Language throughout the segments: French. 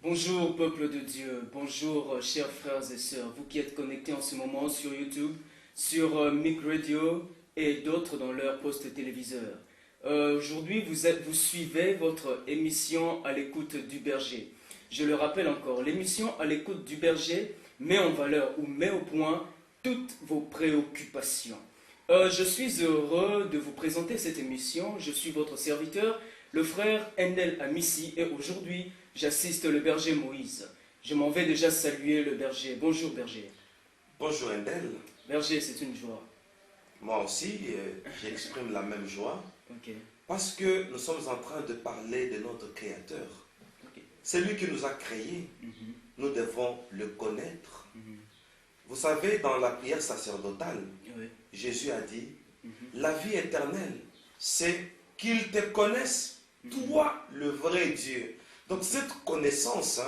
Bonjour peuple de Dieu, bonjour chers frères et sœurs, vous qui êtes connectés en ce moment sur YouTube, sur Mic Radio et d'autres dans leur poste téléviseur. Aujourd'hui vous suivez votre émission à l'écoute du berger. Je le rappelle encore, l'émission à l'écoute du berger met en valeur ou met au point toutes vos préoccupations. Je suis heureux de vous présenter cette émission, je suis votre serviteur, le frère Endel Amissi, et aujourd'hui j'assiste le berger Moïse. Je m'en vais déjà saluer le berger. Bonjour berger. Bonjour Endel. Berger, c'est une joie. Moi aussi, j'exprime la même joie. Ok. Parce que nous sommes en train de parler de notre Créateur. Ok. C'est lui qui nous a créés. Nous devons le connaître. Mhm. Vous savez, dans la prière sacerdotale, Oui. Jésus a dit, la vie éternelle, c'est qu'ils te connaissent, toi, le vrai Dieu. Donc cette connaissance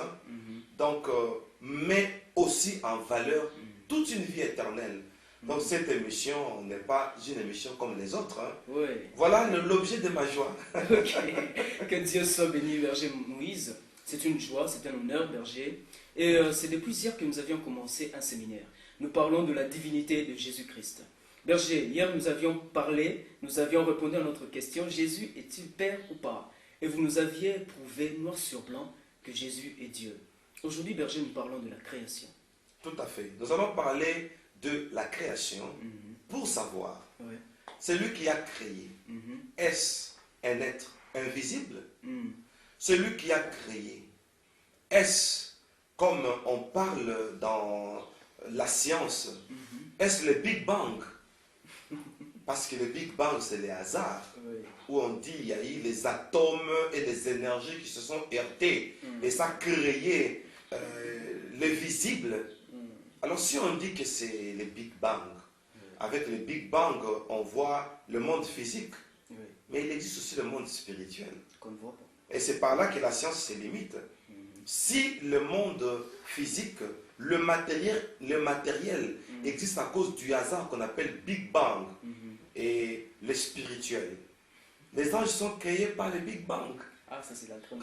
met aussi en valeur toute une vie éternelle. Donc cette émission n'est pas une émission comme les autres. Oui. Voilà l'objet de ma joie. Ok. Que Dieu soit béni, berger Moïse. C'est une joie, c'est un honneur, berger. Et c'est depuis hier que nous avions commencé un séminaire. Nous parlons de la divinité de Jésus-Christ. Berger, hier nous avions répondu à notre question, Jésus est-il Père ou pas? Et vous nous aviez prouvé noir sur blanc que Jésus est Dieu. Aujourd'hui, berger, nous parlons de la création. Tout à fait. Nous allons parler de la création pour savoir, Ouais. celui qui a créé, est-ce un être invisible? Celui qui a créé, est-ce, comme on parle dans la science, est-ce le Big Bang? Parce que le Big Bang, c'est les hasards, où on dit qu'il y a eu les atomes et les énergies qui se sont heurtés, et ça a créé le visible. Alors si on dit que c'est le Big Bang, avec le Big Bang, on voit le monde physique, mais il existe aussi le monde spirituel. Qu'on ne voit pas. Et c'est par là que la science se limite. Si le monde physique, le matériel existe à cause du hasard qu'on appelle Big Bang, et le spirituel, les anges sont créés par le Big Bang. Ah, ça c'est la grande.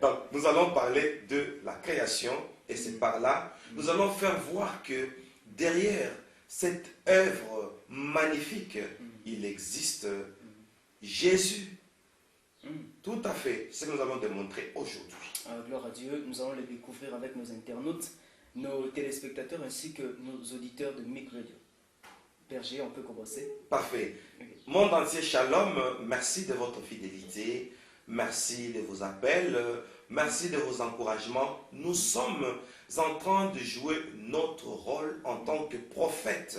Donc, nous allons parler de la création, et c'est par là, nous allons faire voir que derrière cette œuvre magnifique, il existe Jésus. Tout à fait, c'est ce que nous allons démontrer aujourd'hui. Gloire à Dieu, nous allons le découvrir avec nos internautes, nos téléspectateurs ainsi que nos auditeurs de Mic Radio. Berger, on peut commencer? Parfait. Ok. Monde entier, shalom, merci de votre fidélité, merci de vos appels, merci de vos encouragements. Nous sommes en train de jouer notre rôle en tant que prophète.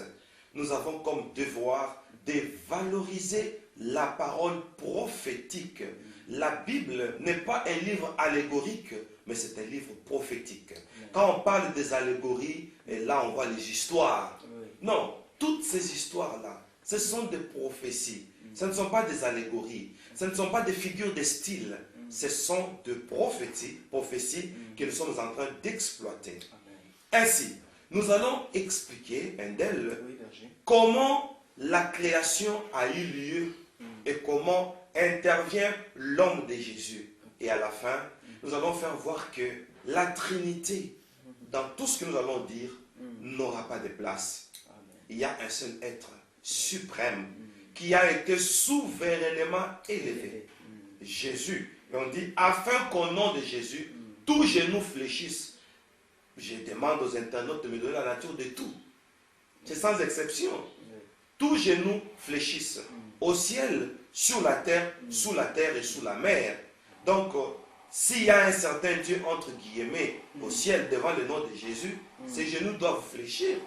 Nous avons comme devoir de valoriser la parole prophétique. La Bible n'est pas un livre allégorique, mais c'est un livre prophétique. Quand on parle des allégories, et là on voit les histoires. Non, toutes ces histoires-là, ce sont des prophéties. Ce ne sont pas des allégories. Ce ne sont pas des figures de style. Ce sont des prophéties que nous sommes en train d'exploiter. Ainsi, nous allons expliquer, Endel, comment la création a eu lieu et comment intervient l'homme de Jésus. Et à la fin, nous allons faire voir que la Trinité, dans tout ce que nous allons dire, n'aura pas de place. Il y a un seul être suprême qui a été souverainement élevé. Jésus. Et on dit, afin qu'au nom de Jésus, tous genoux fléchissent. Je demande aux internautes de me donner la nature de tout. C'est sans exception. Tous genoux fléchissent. Au ciel, sur la terre, sous la terre et sous la mer. Donc, s'il y a un certain Dieu, entre guillemets, au ciel, devant le nom de Jésus, ces genoux doivent fléchir.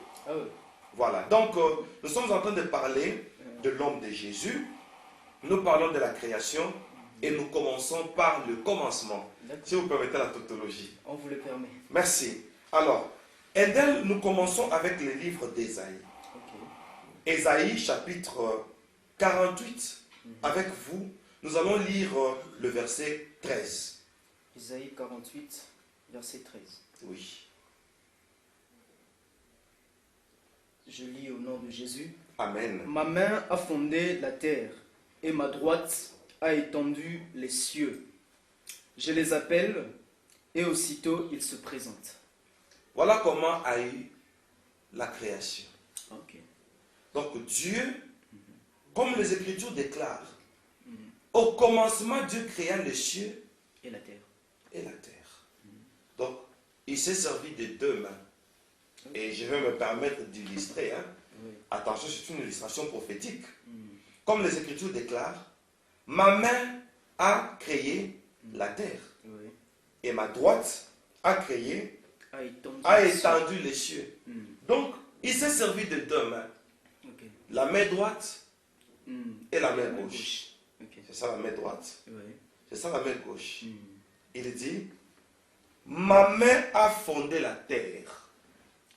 Voilà. Donc, nous sommes en train de parler de l'homme de Jésus. Nous parlons de la création et nous commençons par le commencement. Si vous permettez la tautologie. On vous le permet. Merci. Alors, Endel, nous commençons avec le livre d'Ésaïe. Ésaïe, chapitre 48. Avec vous, nous allons lire le verset 13. Ésaïe 48, verset 13. Oui. Je lis au nom de Jésus. Amen. Ma main a fondé la terre et ma droite a étendu les cieux. Je les appelle Et aussitôt, il se présente. Voilà comment a eu la création. Ok. Donc Dieu, comme les Écritures déclarent, au commencement Dieu créa les cieux Et la terre. et la terre. Donc il s'est servi de deux mains. Et je vais me permettre d'illustrer. Oui. Attention, c'est une illustration prophétique. Mm. Comme les Écritures déclarent, ma main a créé la terre. Oui. Et ma droite a créé, A a étendu. étendu les cieux. Mm. Donc, il s'est servi de deux mains. Ok. La main droite Mm. et la main gauche. Ok. C'est ça la main droite. Oui. C'est ça la main gauche. Mm. Il dit, ma main a fondé la terre.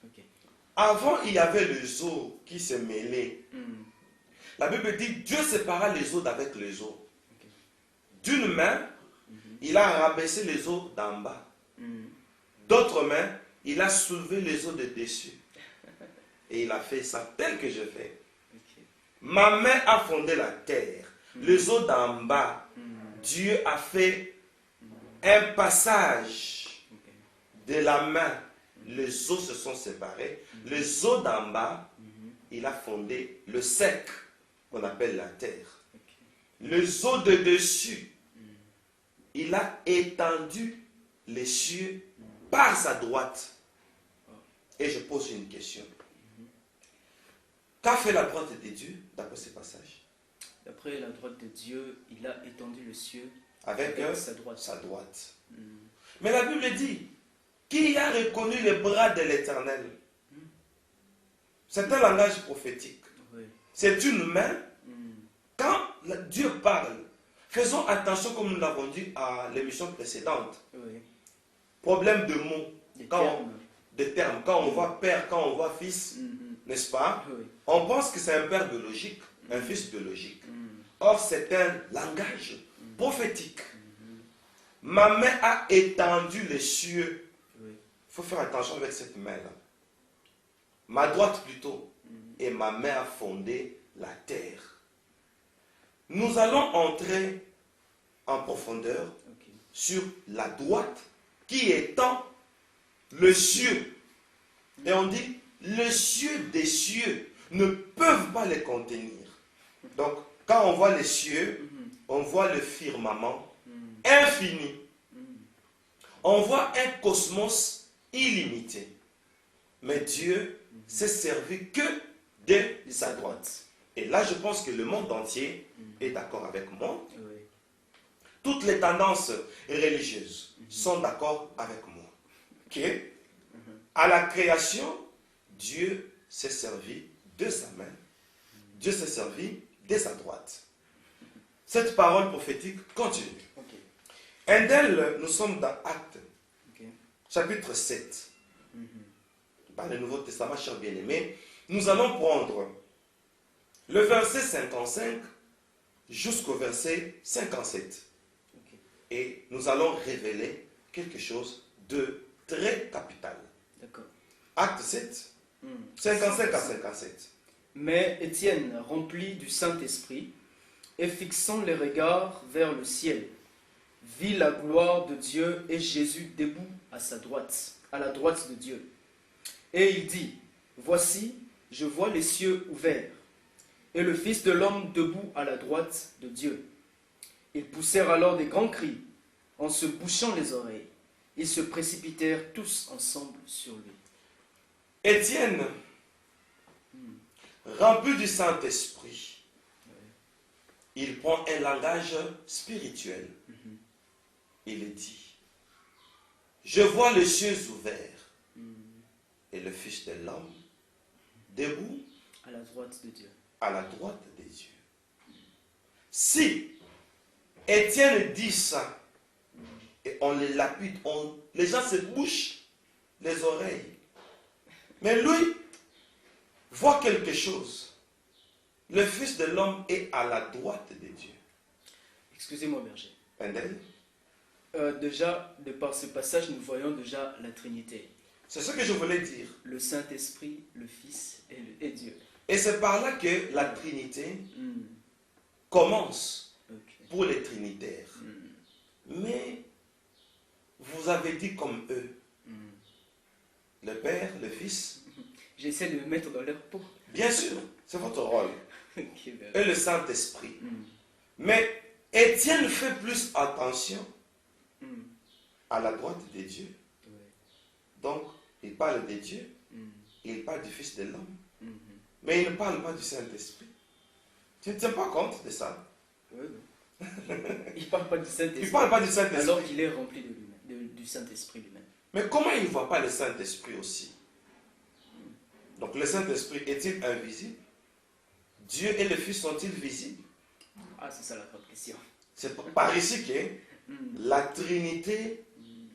Ok. Avant, il y avait les eaux qui se mêlaient. Mm. La Bible dit, Dieu sépara les eaux d'avec les eaux. Ok. D'une main, il a rabaissé les eaux d'en bas. Mm. D'autres mains, il a soulevé les eaux de dessus. Et il a fait ça tel que je fais. Ok. Ma main a fondé la terre. Les eaux d'en bas, Mm. Dieu a fait un passage Ok. de la main. Les eaux se sont séparées. Les eaux d'en bas, il a fondé le sec qu'on appelle la terre. Ok. Les eaux de dessus, il a étendu les cieux par sa droite. Et je pose une question. Qu'a fait la droite de Dieu d'après ce passage? D'après la droite de Dieu, il a étendu le ciel Avec sa droite. sa droite. Mm. Mais la Bible dit, qui a reconnu les bras de l'Éternel? C'est un langage prophétique. Oui. C'est une main. Mm. Quand Dieu parle, faisons attention comme nous l'avons dit à l'émission précédente. Oui. Problème de mots, Des quand termes. des termes. Quand on voit père, quand on voit fils, Mm. n'est-ce pas? Oui. On pense que c'est un père biologique, un fils biologique. Mm. Or, c'est un langage prophétique. Ma main a étendu les cieux. Oui. Il faut faire attention avec cette main-là. Ma droite plutôt. Et ma main a fondé la terre. Nous allons entrer en profondeur Ok. sur la droite qui étend le cieux. Et on dit, les cieux des cieux ne peuvent pas les contenir. Donc, quand on voit les cieux, on voit le firmament infini. On voit un cosmos illimité. Mais Dieu s'est servi que de sa droite. Et là, je pense que le monde entier est d'accord avec moi. Oui. Toutes les tendances religieuses sont d'accord avec moi. Ok? À la création, Dieu s'est servi de sa main. Dieu s'est servi de sa droite. Cette parole prophétique continue. Ok. Un d'elles, nous sommes dans Actes, Ok. chapitre 7. Dans le Nouveau Testament, chers bien-aimés, nous allons prendre le verset 55 jusqu'au verset 57. Ok. Et nous allons révéler quelque chose de très capital. D'accord. Acte 7, Mm. 55 à 57. Mais Étienne, rempli du Saint-Esprit, et fixant les regards vers le ciel, vit la gloire de Dieu et Jésus debout à sa droite, à la droite de Dieu. Et il dit, voici, je vois les cieux ouverts, et le Fils de l'homme debout à la droite de Dieu. Ils poussèrent alors des grands cris, en se bouchant les oreilles. Ils se précipitèrent tous ensemble sur lui. Étienne, rempli du Saint-Esprit, il prend un langage spirituel. Il dit, je vois les cieux ouverts et le Fils de l'homme debout À la droite de Dieu. à la droite des dieux. Si Étienne dit ça, et on les lapide, les gens se bouchent les oreilles. Mais lui voit quelque chose. Le Fils de l'homme est à la droite de Dieu. Excusez-moi, berger. Pendel, Déjà, de par ce passage, nous voyons déjà la Trinité. c'est ce que je voulais dire. Le Saint-Esprit, le Fils et Dieu. Et c'est par là que la Trinité Hmm. commence Ok. pour les trinitaires. Mais vous avez dit comme eux. Hmm. Le Père, le Fils. J'essaie de me mettre dans leur peau. Bien sûr, c'est votre rôle. Ok, ben, Et le Saint-Esprit. hmm. Mais Étienne fait plus attention Hmm. à la droite de Dieu. Ouais. Donc, il parle de Dieu, Hmm. il parle du Fils de l'homme. Mhm. Mais il ne parle pas du Saint-Esprit. Tu ne tiens pas compte de ça. Ouais, ouais. Il ne parle pas du Il Saint-Esprit. ne parle pas du Saint-Esprit. Alors qu'il est rempli de lui-même, du Saint-Esprit lui-même. Mais comment il ne voit pas le Saint-Esprit aussi? Donc le Saint-Esprit est-il invisible? Dieu et le Fils sont-ils visibles? Ah, c'est ça la grande question. C'est par ici que Hmm. la Trinité Hmm.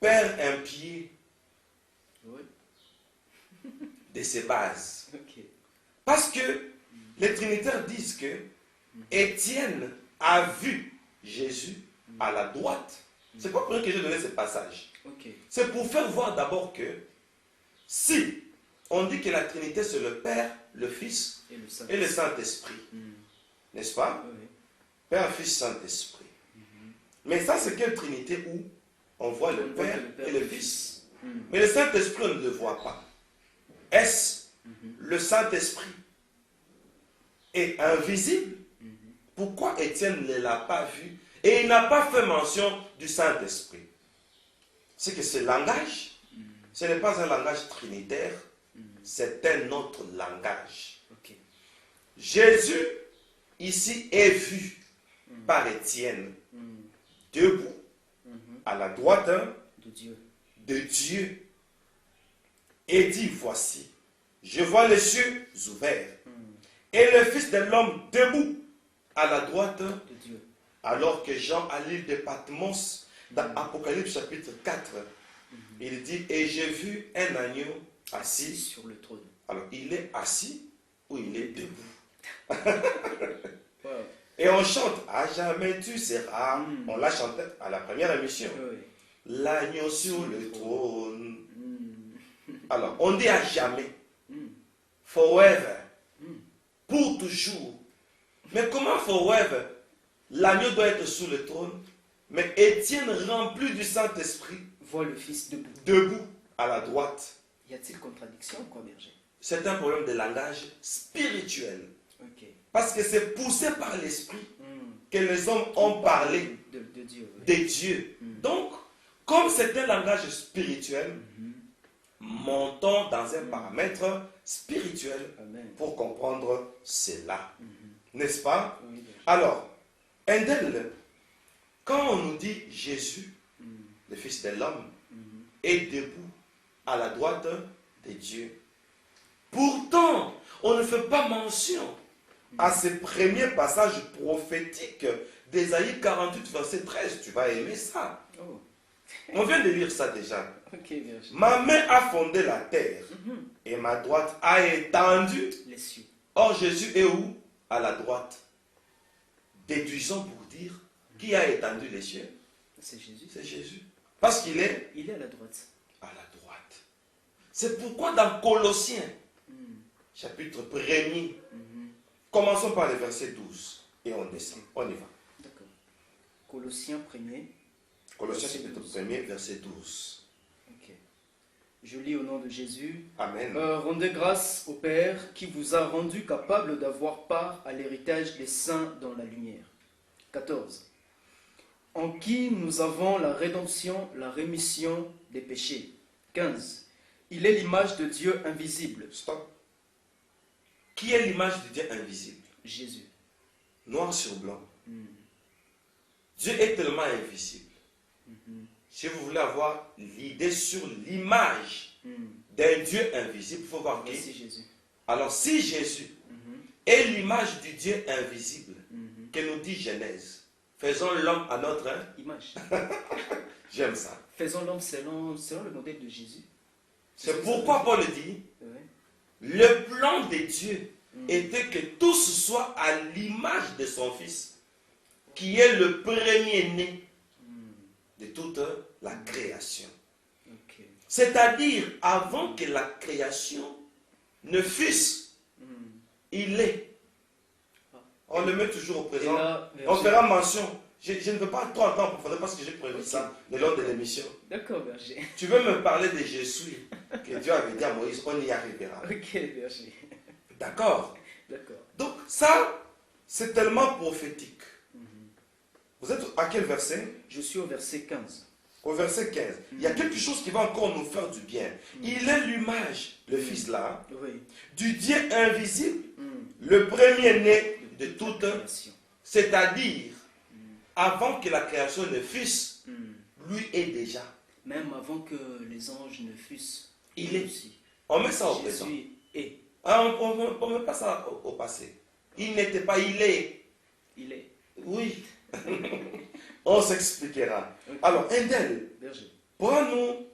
perd un pied Ouais. de ses bases. Ok. Parce que les Trinitaires disent que Étienne a vu Jésus à la droite. C'est pas pour rien que j'ai donné ce passage. Ok. C'est pour faire voir d'abord que si on dit que la Trinité c'est le Père, le Fils Et le Saint. et le Saint-Esprit, Hmm. n'est-ce pas? Ouais, ouais. Père, Fils, Saint-Esprit. Mais ça c'est quelle Trinité où on voit le On voit Père que et le Fils. Hmm. Mais le Saint-Esprit on ne le voit pas. Est-ce le Saint-Esprit est invisible? Pourquoi Étienne ne l'a pas vu et il n'a pas fait mention du Saint-Esprit? C'est que ce langage, ce n'est pas un langage trinitaire, c'est un autre langage. Ok. Jésus, ici, est vu par Étienne, Hmm. debout, Mhm. à la droite De Dieu. de Dieu, et dit, voici, je vois les cieux ouverts, et le Fils de l'homme debout, à la droite, De Dieu. alors que Jean, à l'île de Patmos, dans Apocalypse chapitre 4, il dit, et j'ai vu un agneau assis. Sur le trône. Alors, il est assis ou il est debout? Wow. Et on chante, à jamais tu seras. On l'a chanté à la première émission. Ouais. L'agneau sur le trône. Hmm. Alors, on dit à jamais. Hmm. Forever. Pour toujours. Mais comment forever? L'agneau doit être sur le trône. Mais Étienne, rempli du Saint-Esprit, Vois le Fils debout. debout à la droite. Y a-t-il contradiction ou quoi, berger? C'est un problème de langage spirituel. Ok. Parce que c'est poussé par l'Esprit Hmm. que les hommes ont parlé De Dieu. Ouais. de Dieu. Donc, comme c'est un langage spirituel, montons dans un paramètre spirituel Amen. pour comprendre cela. N'est-ce pas? Oui, berger. Alors, Endel, quand on nous dit Jésus, le Fils de l'homme, est debout à la droite de Dieu, pourtant, on ne fait pas mention à ce premier passage prophétique d'Ésaïe 48, verset 13. Tu vas aimer ça. Oh. On vient de lire ça déjà. Ok, berger. Ma main a fondé la terre et ma droite a étendu. Les cieux. Or, Jésus est où? À la droite. Déduisons pour dire qui a étendu les cieux. C'est Jésus. C'est Jésus. Parce qu'il est Il est à la droite. à la droite. C'est pourquoi dans Colossiens, chapitre 1er, commençons par le verset 12 et on descend. On y va. D'accord. Colossiens 1er. Colossiens Verset chapitre 12. 1er, verset 12. Ok. Je lis au nom de Jésus. Amen. Rendez grâce au Père qui vous a rendu capable d'avoir part à l'héritage des saints dans la lumière. 14. En qui nous avons la rédemption, la rémission des péchés. 15. Il est l'image de Dieu invisible. Stop. Qui est l'image de Dieu invisible? Jésus. Noir sur blanc. Dieu est tellement invisible. Si vous voulez avoir l'idée sur l'image d'un Dieu invisible, il faut voir qui. Voici Jésus. Alors, si Jésus est l'image du Dieu invisible, que nous dit Genèse, faisons l'homme à notre... Image. J'aime ça. Faisons l'homme selon le modèle de Jésus. C'est pourquoi Paul dit, Ouais. le plan de Dieu était que tous soient à l'image de son Fils, qui est le premier-né de toute la création. Ok. C'est-à-dire, avant que la création ne fût, il est. On le met toujours au Et présent. là, On fera mention Je ne veux pas trop entendre pour parce que j'ai prévu ça le long de l'émission. D'accord, berger. Tu veux me parler de je suis que Dieu avait dit à Moïse, on y arrivera. Ok, berger. D'accord. D'accord. Donc ça, c'est tellement prophétique. Vous êtes à quel verset? Je suis au verset 15. Au verset 15. Il y a quelque chose qui va encore nous faire du bien. Il est l'image, le fils là, Oui. du Dieu invisible, le premier-né de toute, création. c'est-à-dire, avant que la création ne fût, lui est déjà. Même avant que les anges ne fussent. Il est. Aussi. On met ça au présent. Jésus est. Ah, on ne met pas ça au passé. Il n'était pas, il est. Il est. Oui. On s'expliquera. Okay. Alors, Endel, Berger. prends-nous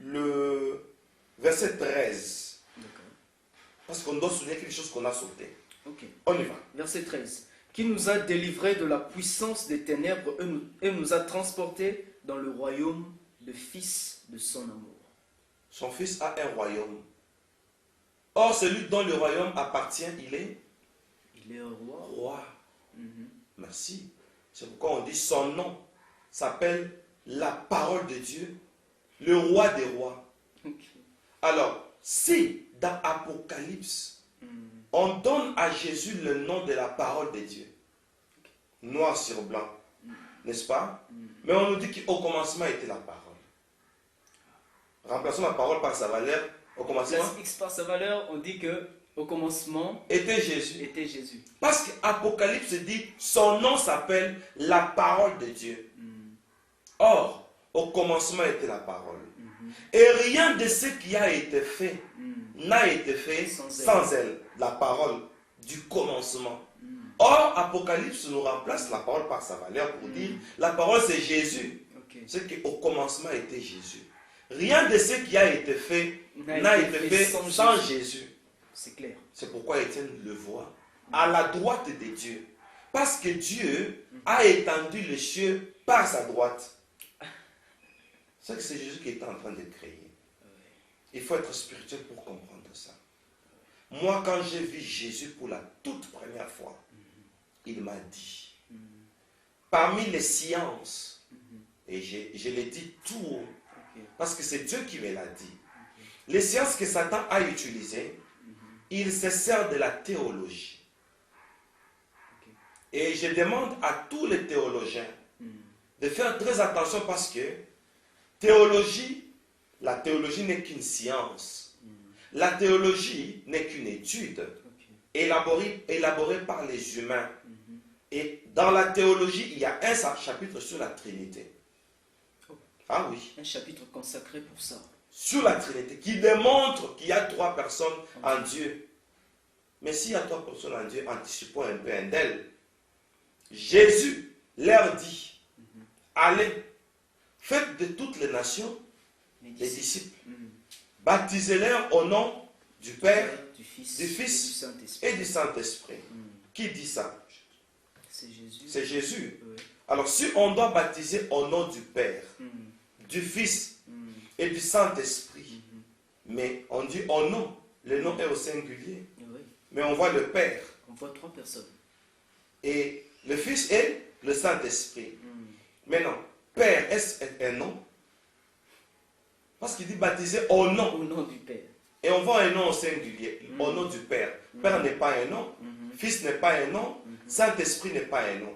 le verset 13. D'accord. Parce qu'on doit souligner quelque chose qu'on a sauté. Ok. On y va. Verset 13. Qui nous a délivrés de la puissance des ténèbres et nous a transportés dans le royaume de Fils de son amour. Son fils a un royaume. Or, celui dont le royaume appartient, il est Il est un roi. roi. Mhm. Merci. C'est pourquoi on dit son nom s'appelle la parole de Dieu, le roi des rois. Ok. Alors, si dans Apocalypse, on donne à Jésus le nom de la parole de Dieu, noir sur blanc, n'est-ce pas? Mais on nous dit qu'au commencement était la parole. Remplaçons la parole par sa valeur. Au commencement Place X par sa valeur, on dit que au commencement était Jésus. était Jésus. Parce qu'Apocalypse dit son nom s'appelle la parole de Dieu. Or, au commencement était la parole. Et rien de ce qui a été fait n'a été fait sans elle, la parole du commencement. Or, Apocalypse nous remplace la parole par sa valeur pour dire la parole c'est Jésus. Okay. Ce qui au commencement était Jésus. Rien de ce qui a été fait n'a été fait sans Jésus. C'est clair. C'est pourquoi Étienne le voit à la droite de Dieu. Parce que Dieu a étendu les cieux par sa droite. C'est que c'est Jésus qui est en train de créer. Il faut être spirituel pour comprendre ça. Moi, quand j'ai vu Jésus pour la toute première fois, il m'a dit, parmi les sciences, et je l'ai dit tout haut, parce que c'est Dieu qui me l'a dit, les sciences que Satan a utilisées, il se sert de la théologie. Et je demande à tous les théologiens de faire très attention parce que la théologie n'est qu'une science. La théologie n'est qu'une étude élaborée par les humains. Et dans la théologie, il y a un chapitre sur la Trinité. Ah oui. Un chapitre consacré pour ça. Sur la Trinité, qui démontre qu'il y a trois personnes en Dieu. Mais s'il y a trois personnes en Dieu, anticipons un peu un d'elles. Jésus leur dit, allez, faites de toutes les nations des disciples. Baptisez-les au nom du Père, du Fils et du Saint-Esprit. Qui dit ça? C'est Jésus. C'est Jésus. Oui. Alors si on doit baptiser au nom du Père, du Fils et du Saint-Esprit, mais on dit au nom, le nom est au singulier, mais on voit le Père. On voit trois personnes. Et le Fils et le Saint-Esprit. Maintenant, Père, est-ce un nom? Parce qu'il dit baptiser au nom. Au nom du Père. Et on voit un nom au singulier, au nom du Père. Père n'est pas un nom, Fils n'est pas un nom, Saint-Esprit n'est pas un nom.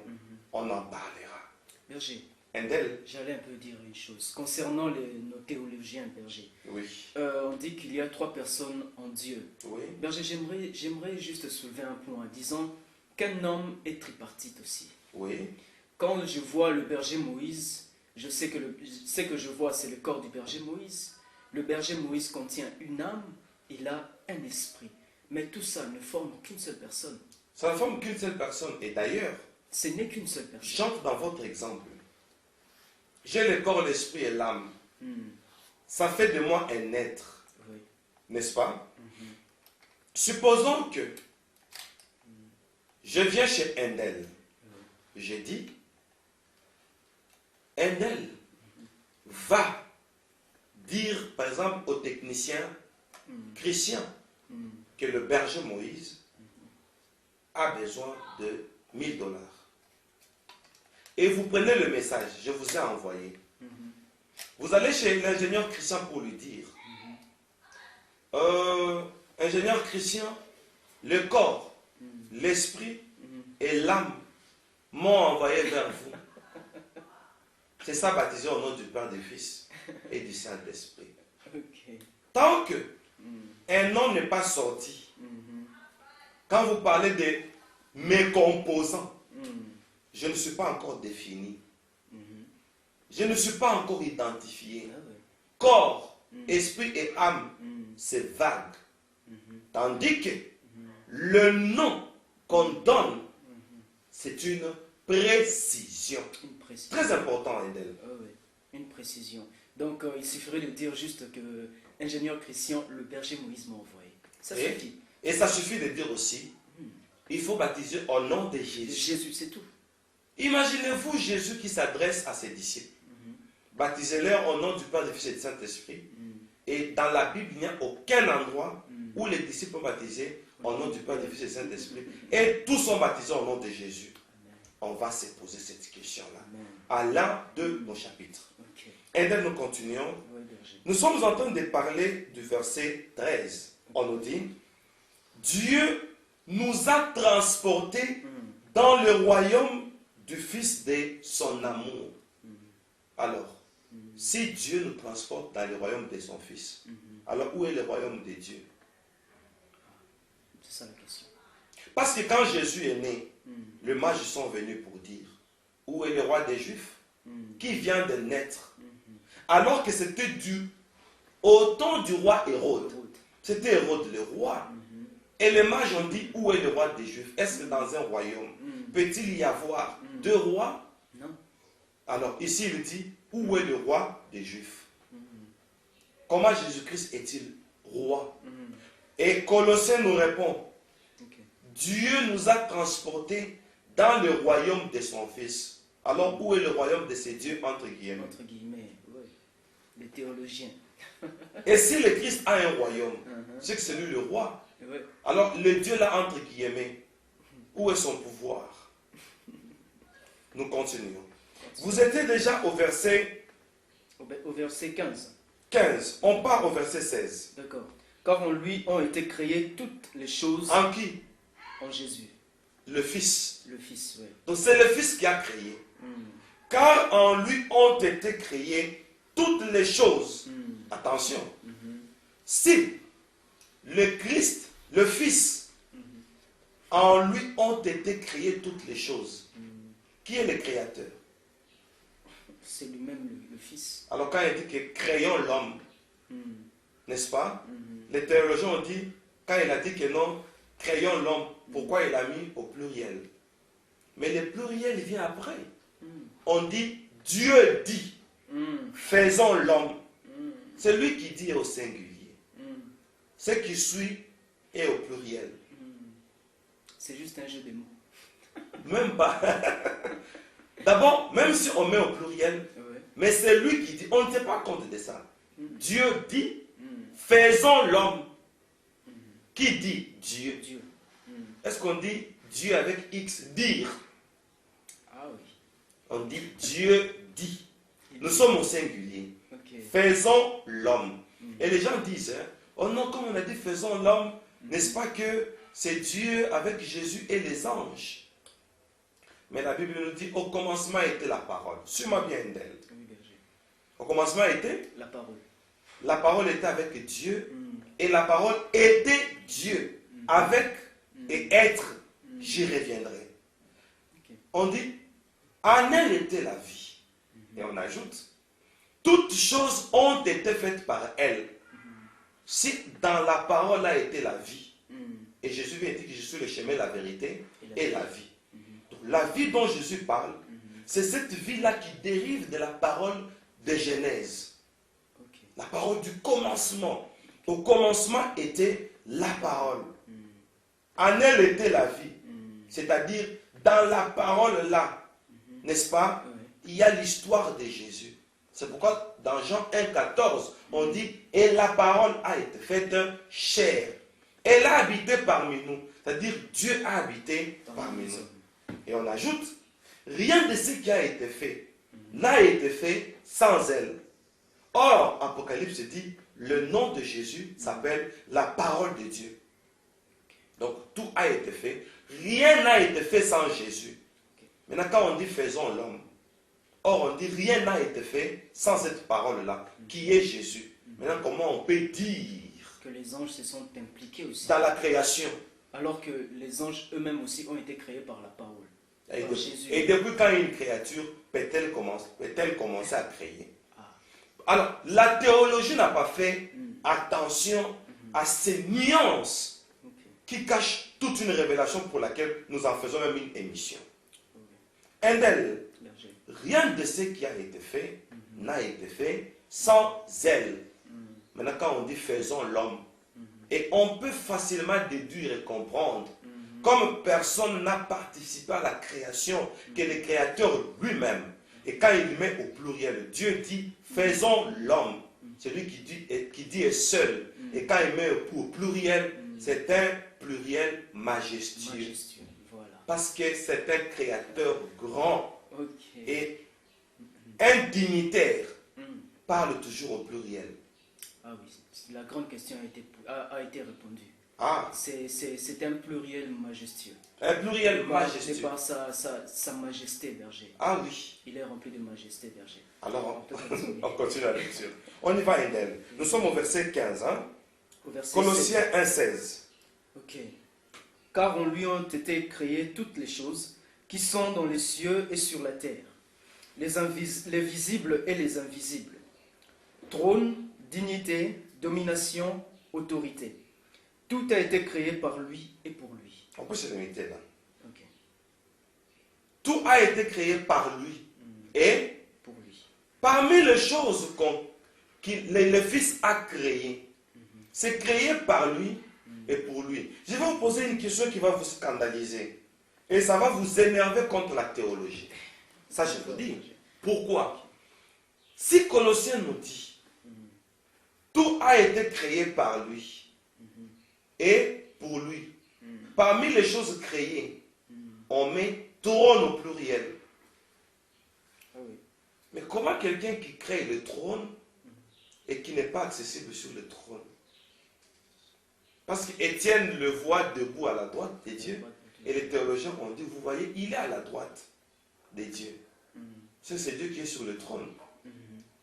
On en parlera. Berger, Endel. j'allais un peu dire une chose. Concernant nos théologiens, Berger, oui. On dit qu'il y a trois personnes en Dieu. Oui. Berger, j'aimerais juste soulever un point en disant qu'un homme est tripartite aussi. Oui. Quand je vois le berger Moïse, je sais que ce que je vois, c'est le corps du berger Moïse. Le berger Moïse contient une âme, il a un esprit. Mais tout ça ne forme qu'une seule personne. Ça ne forme qu'une seule personne. Et d'ailleurs, ce n'est qu'une seule personne. J'entre dans votre exemple. J'ai le corps, l'esprit et l'âme. Ça fait de moi un être. Oui. N'est-ce pas? Supposons que je viens chez Endel. Je dis, Endel va dire, par exemple, au technicien Christian que le berger Moïse a besoin de $1000. et vous prenez le message, je vous ai envoyé. Vous allez chez l'ingénieur Christian pour lui dire, ingénieur Christian, le corps, l'esprit et l'âme m'ont envoyé vers vous. C'est ça, baptisé au nom du Père, du Fils et du Saint-Esprit. Ok. Tant que un nom n'est pas sorti, quand vous parlez de mes composants, je ne suis pas encore défini. Je ne suis pas encore identifié. Ah ouais. Corps, esprit et âme, c'est vague. Tandis que le nom qu'on donne, c'est une précision. Une précision. Très important, Endel. Ah ouais. Une précision. Donc, il suffirait de dire juste que ingénieur Christian, le berger Moïse m'a envoyé. Ça suffit. Et ça suffit de dire aussi, il faut baptiser au nom de Jésus. Jésus, c'est tout. Imaginez-vous Jésus qui s'adresse à ses disciples. Baptisez-les au nom du Père, du Fils et du Saint-Esprit. Et dans la Bible, il n'y a aucun endroit où les disciples sont baptisés au nom du Père, du Fils et du Saint-Esprit. Et tous sont baptisés au nom de Jésus. On va se poser cette question-là. À l'un de nos chapitres. Ok. Et là, nous continuons. Ouais, berger. Nous sommes en train de parler du verset 13. On nous dit, Dieu nous a transportés dans le royaume du Fils de son amour. Alors, si Dieu nous transporte dans le royaume de son Fils, alors où est le royaume de Dieu? C'est ça la question. Parce que quand Jésus est né, les mages sont venus pour dire, où est le roi des Juifs qui vient de naître? Alors que c'était au temps du roi Hérode. C'était Hérode le roi. Et les mages ont dit, où est le roi des Juifs? Est-ce que dans un royaume, peut-il y avoir deux rois? Non. Alors ici il dit, où est le roi des Juifs? Comment Jésus-Christ est-il roi? Et Colossiens nous répond, Ok. Dieu nous a transportés dans le royaume de son Fils. Alors où est le royaume de ces dieux entre guillemets? Entre guillemets, ouais. Les théologiens. Et si le Christ a un royaume, c'est que c'est lui le roi. Ouais. Alors le Dieu là entre guillemets, où est son pouvoir? Nous continuons. Vous étiez déjà au verset Au verset 15. 15. On part au verset 16. D'accord. Car en lui ont été créées toutes les choses En qui? en Jésus, Le Fils. le Fils, oui. Donc c'est le Fils qui a créé. Car en lui ont été créées toutes les choses. Attention. Si le Christ, le Fils, en lui ont été créées toutes les choses. Qui est le Créateur? C'est lui-même le Fils. Alors quand il dit que créons l'homme, n'est-ce pas? Les théologiens ont dit, quand il a dit que non, créons l'homme, pourquoi il a mis au pluriel? Mais le pluriel vient après. On dit, Dieu dit, faisons l'homme. C'est lui qui dit au singulier. Ce qui suit est au pluriel. C'est juste un jeu de mots. Même pas. D'abord, même si on met au pluriel, Ouais. mais c'est lui qui dit, on ne tient pas compte de ça. Dieu dit, faisons l'homme. Qui dit Dieu? Dieu. Est-ce qu'on dit Dieu avec X, dire? Ah oui. On dit Dieu dit. Nous sommes au singulier. Ok. Faisons l'homme. Et les gens disent, hein, oh non, comme on a dit faisons l'homme, n'est-ce pas que c'est Dieu avec Jésus et les anges? Mais la Bible nous dit, au commencement était la parole. Suis-moi bien d'elle. Oui, berger. Au commencement était, La parole. la parole était avec Dieu, et la parole était Dieu. Avec et être, j'y reviendrai. Ok. On dit, en elle était la vie. Et on ajoute, toutes choses ont été faites par elle. Si dans la parole a été la vie, et Jésus vient dire que je suis le chemin, la vérité et la vie. Donc, la vie dont Jésus parle, c'est cette vie-là qui dérive de la parole de Genèse. Ok. La parole du commencement. Au commencement était la parole. En elle était la vie. C'est-à-dire, dans la parole là, n'est-ce pas, Ouais. il y a l'histoire de Jésus. C'est pourquoi dans Jean 1,14, on dit, et la parole a été faite chair. Elle a habité parmi nous. C'est-à-dire, Dieu a habité parmi nous. Et on ajoute, rien de ce qui a été fait n'a été fait sans elle. Or, Apocalypse dit, le nom de Jésus s'appelle la parole de Dieu. Donc, tout a été fait. Rien n'a été fait sans Jésus. Maintenant, quand on dit faisons l'homme, or on dit rien n'a été fait sans cette parole-là, qui est Jésus. Maintenant, comment on peut dire que les anges se sont impliqués aussi dans la création? Alors que les anges eux-mêmes aussi ont été créés par la parole. Et depuis quand une créature peut-elle commencer à créer? Alors, la théologie n'a pas fait attention à ces nuances qui cachent toute une révélation pour laquelle nous en faisons même une émission. Un d'elles, rien de ce qui a été fait n'a été fait sans elle. Maintenant, quand on dit faisons l'homme, et on peut facilement déduire et comprendre, comme personne n'a participé à la création, que le créateur lui-même. Et quand il met au pluriel, Dieu dit faisons l'homme. Celui qui dit est seul. Et quand il met au pluriel, c'est un pluriel majestueux. Voilà. Parce que c'est un créateur grand. Et un dignitaire parle toujours au pluriel. Ah oui, la grande question a été répondue. Ah. C'est un pluriel majestueux. Un pluriel majestueux. C'est par sa majesté, berger. Ah oui. Il est rempli de majesté, berger. Alors, on continue la lecture. On y va, Indel. Nous sommes au verset 15. Hein? Au verset Colossiens 1,16. Ok. Car en lui ont été créées toutes les choses qui sont dans les cieux et sur la terre, les visibles et les invisibles. Trône, dignité, domination, autorité. Tout a été créé par lui et pour lui. On peut se limiter là. Okay. Tout a été créé par lui et pour lui. Parmi les choses que le Fils a créées, c'est créé par lui et pour lui. Je vais vous poser une question qui va vous scandaliser. Et ça va vous énerver contre la théologie. Ça, je vous dis. Pourquoi? Si Colossiens nous dit, tout a été créé par lui et pour lui. Parmi les choses créées, on met trône au pluriel. Mais comment quelqu'un qui crée le trône et qui n'est pas accessible sur le trône? Parce qu'Étienne le voit debout à la droite de Dieu. Et les théologiens ont dit, vous voyez, il est à la droite de Dieu. C'est Dieu qui est sur le trône.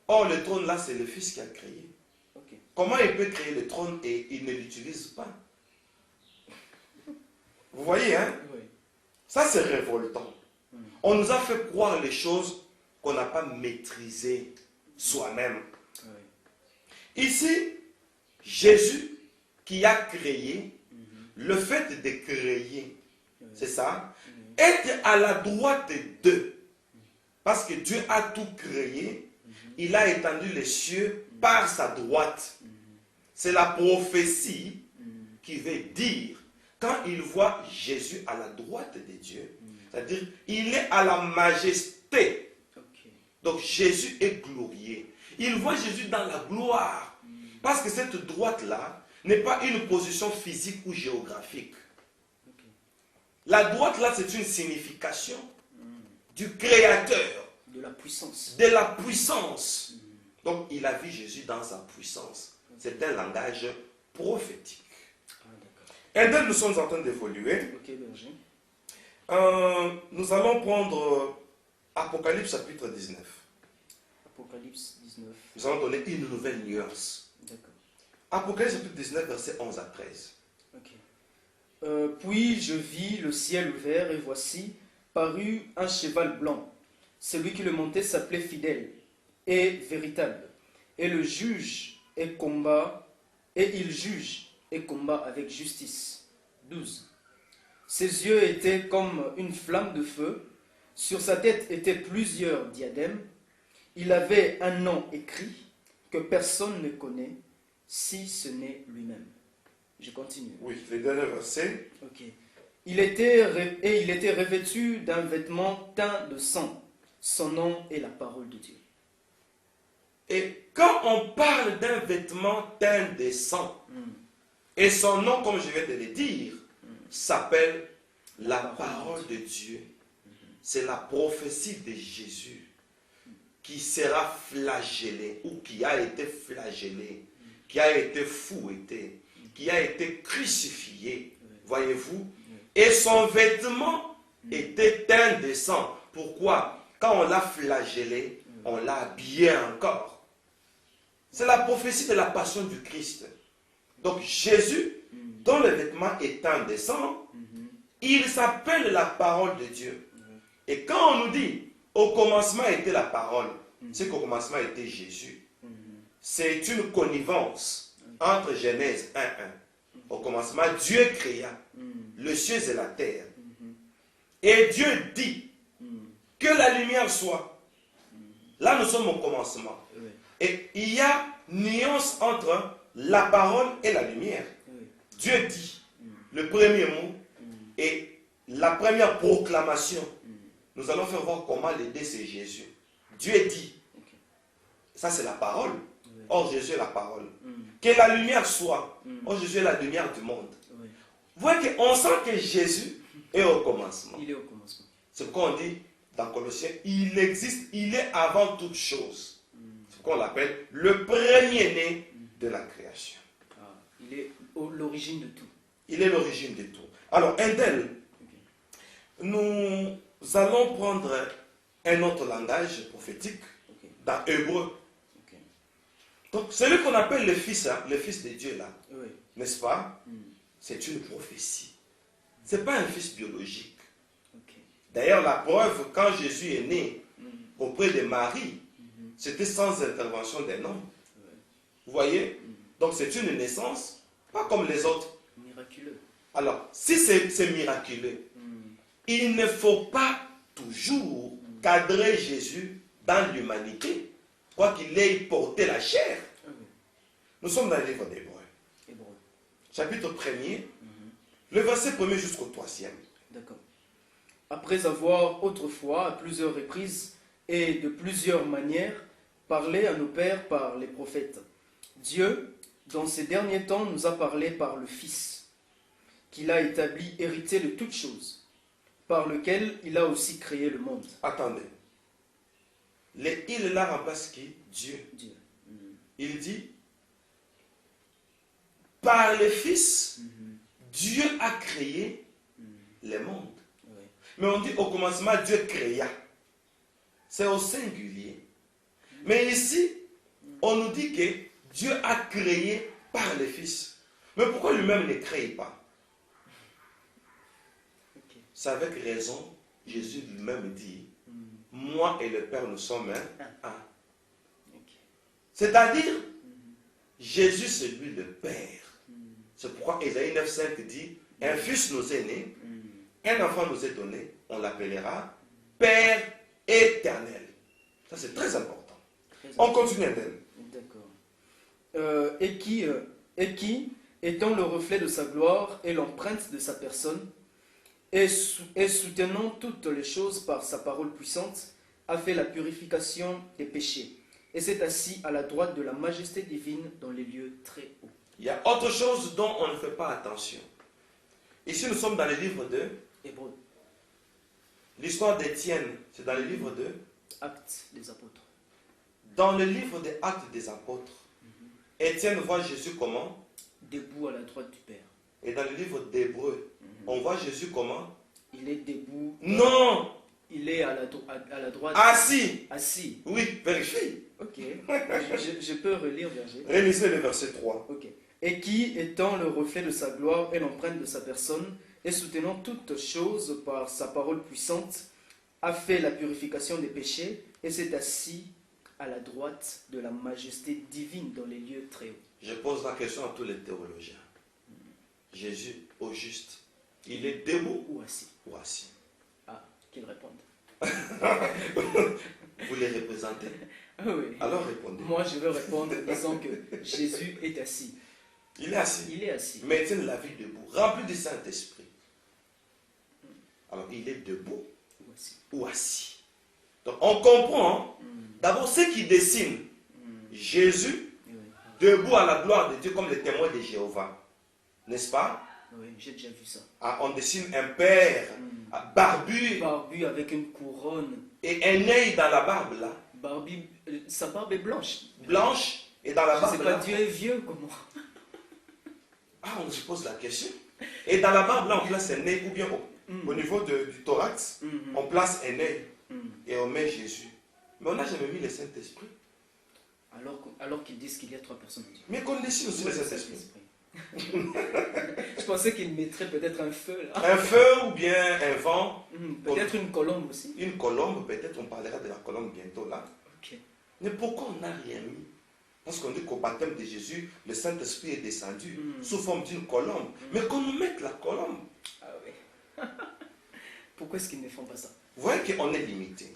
Or, le trône là, c'est le Fils qui a créé. Comment il peut créer le trône et il ne l'utilise pas? Vous voyez, hein? Ça, c'est révoltant. On nous a fait croire les choses qu'on n'a pas maîtrisées soi-même. Ici, Jésus qui a créé, le fait de créer, c'est ça, être à la droite d'eux. Parce que Dieu a tout créé, il a étendu les cieux par sa droite. C'est la prophétie qui veut dire, quand il voit Jésus à la droite de Dieu, c'est-à-dire, il est à la majesté. Donc Jésus est glorieux. Il voit Jésus dans la gloire. Parce que cette droite-là n'est pas une position physique ou géographique. La droite-là, c'est une signification du Créateur. De la puissance. De la puissance. Donc, il a vu Jésus dans sa puissance. C'est un langage prophétique. Et donc, nous sommes en train d'évoluer. Nous allons prendre Apocalypse chapitre 19. Apocalypse 19. Nous allons donner une nouvelle nuance. Apocalypse chapitre 19, verset 11 à 13. Puis je vis le ciel ouvert et voici parut un cheval blanc. Celui qui le montait s'appelait Fidèle et véritable. Et le juge et combat, et il juge et combat avec justice. 12. Ses yeux étaient comme une flamme de feu. Sur sa tête étaient plusieurs diadèmes. Il avait un nom écrit que personne ne connaît, si ce n'est lui-même. Je continue. Oui, le dernier verset. Il était revêtu d'un vêtement teint de sang. Son nom est la parole de Dieu. Et quand on parle d'un vêtement teint de sang, et son nom, comme je viens de le dire, s'appelle la parole de Dieu. c'est la prophétie de Jésus qui sera flagellé ou qui a été flagellé, qui a été fouetté, qui a été crucifié, voyez-vous, et son vêtement était indécent. Pourquoi? Quand on l'a flagellé, on l'a habillé encore. C'est la prophétie de la passion du Christ. Donc Jésus, dont le vêtement est indécent, il s'appelle la parole de Dieu. Et quand on nous dit, au commencement était la parole, c'est qu'au commencement était Jésus. C'est une connivence entre Genèse 1.1. Au commencement, Dieu créa les cieux et la terre. Et Dieu dit que la lumière soit. Là, nous sommes au commencement. Et il y a nuance entre la parole et la lumière. Dieu dit le premier mot et la première proclamation. Nous allons faire voir comment l'aider, c'est Jésus. Dieu dit. Ça, c'est la parole. Or, Jésus est la parole. Que la lumière soit. Or, Jésus est la lumière du monde. Vous voyez qu'on sent que Jésus est au commencement. Il est au commencement. C'est pourquoi on dit dans Colossiens, il existe, il est avant toute chose. C'est pourquoi on l'appelle le premier-né de la création. Il est l'origine de tout. Il est l'origine de tout. Alors, Indel, nous allons prendre un autre langage prophétique dans Hébreu. Donc, celui qu'on appelle le Fils, le Fils de Dieu là, n'est-ce pas? C'est une prophétie. Ce n'est pas un fils biologique. D'ailleurs, la preuve, quand Jésus est né auprès de Marie, c'était sans intervention d'un homme. Vous voyez? Donc, c'est une naissance, pas comme les autres. Miraculeux. Alors, si c'est miraculeux, il ne faut pas toujours cadrer Jésus dans l'humanité, quoi qu'il ait porté la chair. Nous sommes dans le livre d'Hébreu. Chapitre 1er, le verset 1er jusqu'au 3e. D'accord. Après avoir autrefois, à plusieurs reprises et de plusieurs manières, parlé à nos pères par les prophètes, Dieu, dans ces derniers temps, nous a parlé par le Fils, qu'il a établi héritier de toutes choses, par lequel il a aussi créé le monde. Attendez. Il là remplace qui? Dieu. Il dit, par le Fils, Dieu a créé le monde. Mais on dit au commencement, Dieu créa. C'est au singulier. Mais ici, on nous dit que Dieu a créé par le Fils. Mais pourquoi lui-même ne crée pas? C'est avec raison, Jésus lui-même dit, moi et le Père, nous sommes un. C'est-à-dire, Jésus, c'est lui le Père. C'est pourquoi Ésaïe 9,5 dit, un fils nous est né, un enfant nous est donné, on l'appellera Père éternel. Ça, c'est très important. On continue. D'accord. Et qui, étant le reflet de sa gloire et l'empreinte de sa personne, et soutenant toutes les choses par sa parole puissante, a fait la purification des péchés, et s'est assis à la droite de la majesté divine dans les lieux très hauts. Il y a autre chose dont on ne fait pas attention. Ici, nous sommes dans le livre de Hébreu. L'histoire d'Étienne, c'est dans le livre de Actes des apôtres. Dans le livre des Actes des apôtres, Étienne voit Jésus comment? Debout à la droite du Père. Et dans le livre d'Hébreu, on voit Jésus comment? Il est debout. Non! Il est à la droite. Assis! Assis. Oui, vérifie. Ok. je peux relire verset. Relisez le verset 3. Ok. Et qui, étant le reflet de sa gloire et l'empreinte de sa personne, et soutenant toutes choses par sa parole puissante, a fait la purification des péchés et s'est assis à la droite de la majesté divine dans les lieux très hauts. Je pose la question à tous les théologiens. Jésus, au juste, il est debout ou assis? Ou assis. Ah, qu'ils répondent. Vous les représentez? Ah oui. Alors répondez. Moi, je veux répondre en disant que Jésus est assis. Il est assis. Il est assis. Mais Étienne l'a vu debout, rempli du Saint-Esprit. Alors, il est debout ou assis. Donc, on comprend, d'abord, ce qui dessine Jésus debout à la gloire de Dieu comme le témoin de Jéhovah. N'est-ce pas? Oui, j'ai déjà vu ça. Ah, on dessine un père barbu Barbu avec une couronne. et un œil dans la barbe là. Barbu, sa barbe est blanche. Blanche et dans la Je barbe sais pas, là. Dieu est vieux comment. Ah, on se pose la question. Et dans la barbe là, on place un œil ou bien au niveau du thorax, on place un œil et on met Jésus. Mais on n'a jamais mis le Saint-Esprit. Alors qu'ils disent qu'il y a 3 personnes en Dieu. Mais qu'on dessine aussi le Saint-Esprit. Je pensais qu'il mettrait peut-être un feu là. Un feu ou bien un vent. Peut-être une colombe aussi. Une colombe, peut-être on parlera de la colombe bientôt là. Ok. Mais pourquoi on n'a rien mis? Parce qu'on dit qu'au baptême de Jésus, le Saint-Esprit est descendu sous forme d'une colombe. Mais qu'on nous mette la colombe. Ah oui. Pourquoi est-ce qu'ils ne font pas ça? Vous voyez qu'on est limité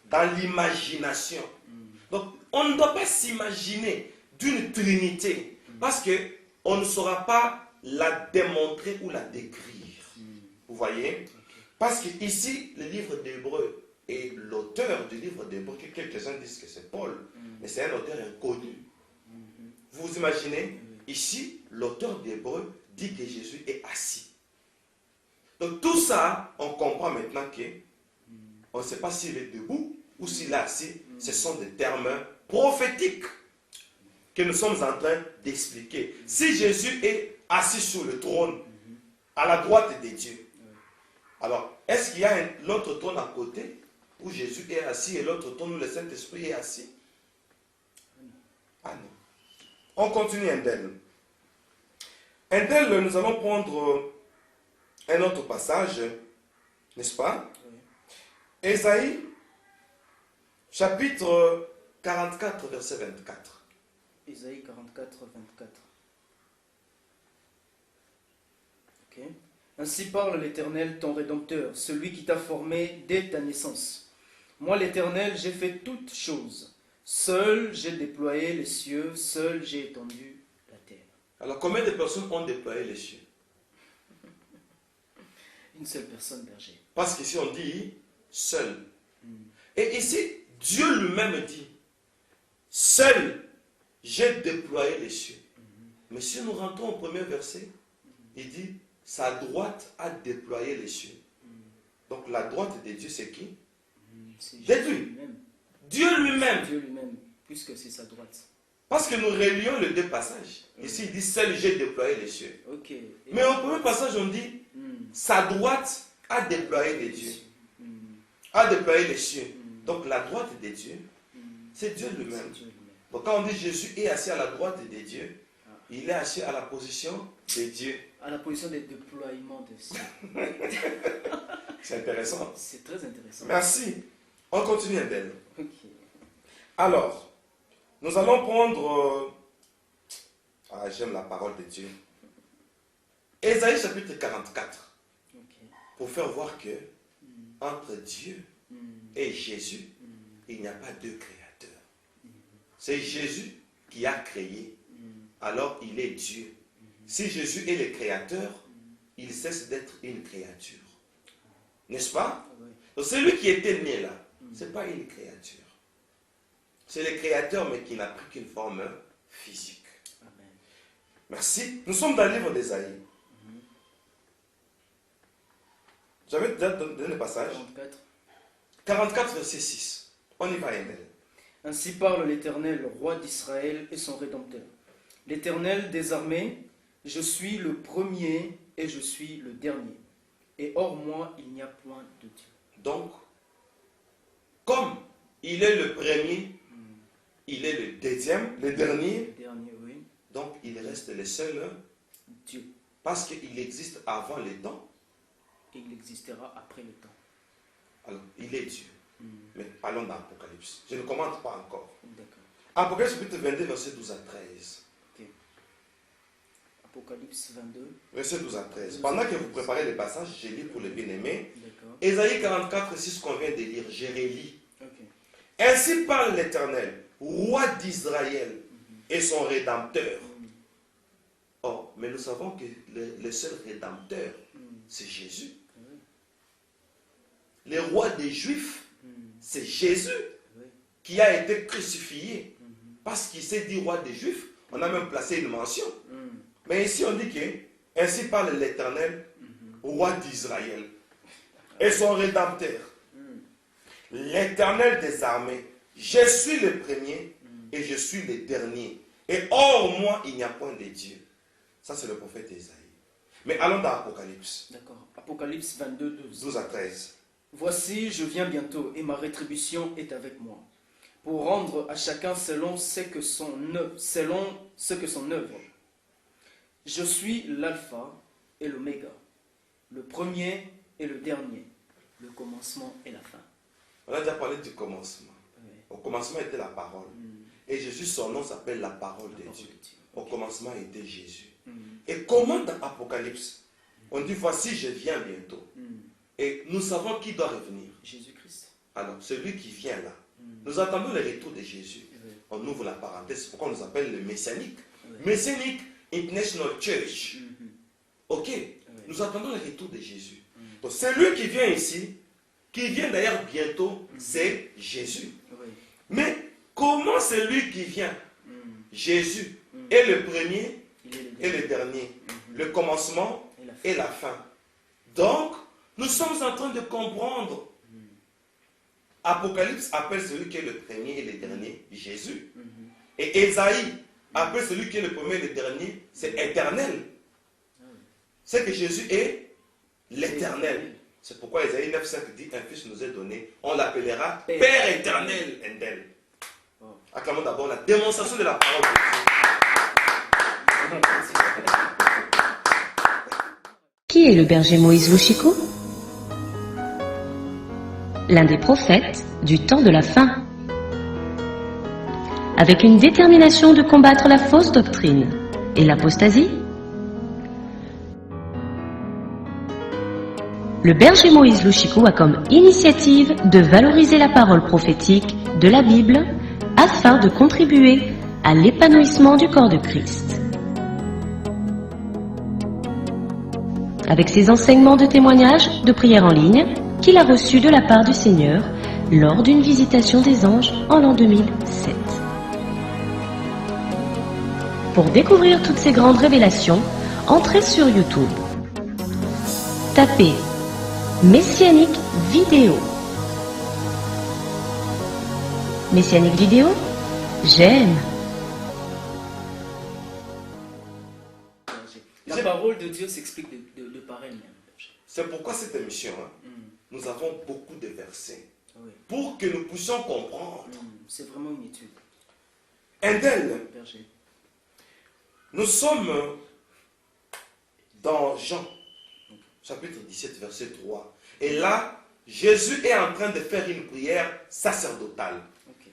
dans l'imagination. Donc, on ne doit pas s'imaginer d'une trinité parce qu'on ne saura pas la démontrer ou la décrire. Vous voyez? Parce qu'ici, le livre d'Hébreu et l'auteur du livre d'Hébreu, que quelques-uns disent que c'est Paul, mais c'est un auteur inconnu. Vous vous imaginez? Ici, l'auteur d'Hébreu dit que Jésus est assis. Donc tout ça, on comprend maintenant que on ne sait pas s'il est debout ou s'il est assis. Ce sont des termes prophétiques que nous sommes en train d'expliquer. Si Jésus est assis sur le trône, à la droite de Dieu, alors est-ce qu'il y a l'autre trône à côté où Jésus est assis et l'autre trône où le Saint-Esprit est assis? Ah non. On continue Indel. Indel, nous allons prendre un autre passage, n'est-ce pas? Ésaïe, chapitre 44, verset 24. Ésaïe 44, 24. Ok. Ainsi parle l'Éternel, ton Rédempteur, celui qui t'a formé dès ta naissance. Moi, l'Éternel, j'ai fait toutes choses. Seul j'ai déployé les cieux, seul j'ai étendu la terre. Alors, combien de personnes ont déployé les cieux? Une seule personne, berger. Parce qu'ici, on dit seul. Et ici, Dieu lui-même dit, seul j'ai déployé les cieux. Mais si nous rentrons au premier verset, il dit, sa droite a déployé les cieux. Donc, la droite de Dieu, c'est qui? C'est Dieu lui-même. Dieu lui-même. Dieu lui-même, puisque c'est sa droite. Parce que nous relions les deux passages. Ici, il dit, seul j'ai déployé les cieux. Ok. Mais au premier passage, on dit, sa droite a déployé les dieux. A déployé les cieux. Donc, la droite de Dieu, c'est Dieu lui-même. Donc, quand on dit Jésus est assis à la droite de Dieu, il est assis à la position de Dieu. À la position de déploiement de cieux. C'est intéressant. C'est très intéressant. Merci. On continue, Adèle. Ok. Alors, nous allons prendre... j'aime la parole de Dieu. Ésaïe chapitre 44. Ok. Pour faire voir que entre Dieu et Jésus, il n'y a pas deux créateurs. C'est Jésus qui a créé. Alors il est Dieu. Si Jésus est le créateur, il cesse d'être une créature. N'est-ce pas? Donc celui qui était né là, ce n'est pas une créature. C'est le créateur, mais qui n'a pris qu'une forme physique. Amen. Merci. Nous sommes dans le livre d'Ésaïe. J'avais déjà donné le passage. 44. 44, verset 6. On y va, Emmanuel. Ainsi parle l'Éternel, roi d'Israël et son Rédempteur. L'Éternel des armées, je suis le premier et je suis le dernier. Et hors moi, il n'y a point de Dieu. Donc, comme il est le premier, il est le deuxième, le dernier, Le dernier, oui. donc il reste le seul Dieu. parce qu'il existe avant les temps. Et il existera après le temps. Alors, il est Dieu. Mais parlons d'Apocalypse. Je ne commente pas encore. D'accord. Apocalypse chapitre 22, verset 12 à 13. Ok. Apocalypse 22. Verset 12 à 13. Pendant que vous préparez les passages, je lis pour les bien-aimés. D'accord. Ésaïe 44, 6 qu'on vient de lire, je relis. Ok. Ainsi parle l'Éternel, roi d'Israël et son Rédempteur. Oh, mais nous savons que le seul Rédempteur, c'est Jésus. Oui. Le roi des Juifs, c'est Jésus Oui. qui a été crucifié. Parce qu'il s'est dit roi des Juifs, on a même placé une mention. Mais ici on dit que Ainsi parle l'Éternel, roi d'Israël, et son rédempteur. L'Éternel des armées, je suis le premier et je suis le dernier. Et hors moi, il n'y a point de Dieu. Ça, c'est le prophète Isaïe. Mais allons dans Apocalypse. D'accord. Apocalypse 22, 12. 12 à 13. Voici, je viens bientôt, et ma rétribution est avec moi, pour rendre à chacun selon ce que son œuvre. Je suis l'alpha et l'oméga, le premier et le dernier, le commencement et la fin. On a déjà parlé du commencement. Oui. Au commencement était la parole. Et Jésus, son nom s'appelle la parole de Dieu. Au commencement était Jésus. Et comment dans Apocalypse, on dit voici je viens bientôt. Et nous savons qui doit revenir. Jésus-Christ. Alors, celui qui vient là. Nous attendons le retour de Jésus. On ouvre la parenthèse, c'est pourquoi on nous appelle le Messianique. Messianique International Church. Ok. Nous attendons le retour de Jésus. Donc, celui qui vient ici, qui vient d'ailleurs bientôt, c'est Jésus. Mais comment celui qui vient, Jésus, est le premier et le dernier, le commencement et la fin. Donc, nous sommes en train de comprendre. Apocalypse appelle celui qui est le premier et le dernier, Jésus. Et Ésaïe appelle celui qui est le premier et le dernier, c'est éternel. C'est que Jésus est l'éternel. C'est pourquoi Ésaïe 9,5 dit, un fils nous est donné, on l'appellera Père éternel. Endel. Acclamons d'abord la démonstration de la parole de Dieu. Qui est le berger Moïse Louchiko? L'un des prophètes du temps de la fin. Avec une détermination de combattre la fausse doctrine et l'apostasie, le berger Moïse Louchiko a comme initiative de valoriser la parole prophétique de la Bible afin de contribuer à l'épanouissement du corps de Christ. Avec ses enseignements de témoignages de prière en ligne qu'il a reçus de la part du Seigneur lors d'une visitation des anges en l'an 2007. Pour découvrir toutes ces grandes révélations, entrez sur YouTube. Tapez Messianique Vidéo. Messianique Vidéo, j'aime. La parole de Dieu s'explique de par elle-même. C'est pourquoi cette émission, nous avons beaucoup de versets. Oui. Pour que nous puissions comprendre. C'est vraiment une étude. Indel, Berger. nous sommes dans Jean, chapitre 17, verset 3. Et là, Jésus est en train de faire une prière sacerdotale. Ok.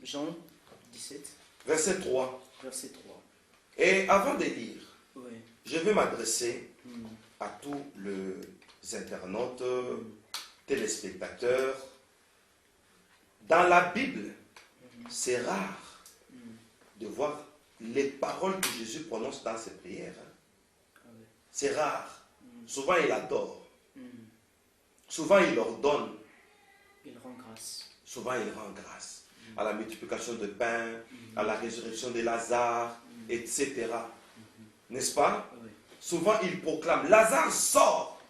Jean 17, Verset 3. verset 3. Et avant de lire, Oui. je vais m'adresser à tous les internautes, téléspectateurs. Dans la Bible, c'est rare de voir les paroles que Jésus prononce dans ses prières. C'est rare. Souvent, il adore. Souvent, il ordonne. Il rend grâce. Souvent, il rend grâce. À la multiplication de pain, à la résurrection de Lazare, etc. N'est-ce pas? Oui. Souvent, il proclame, Lazare sort,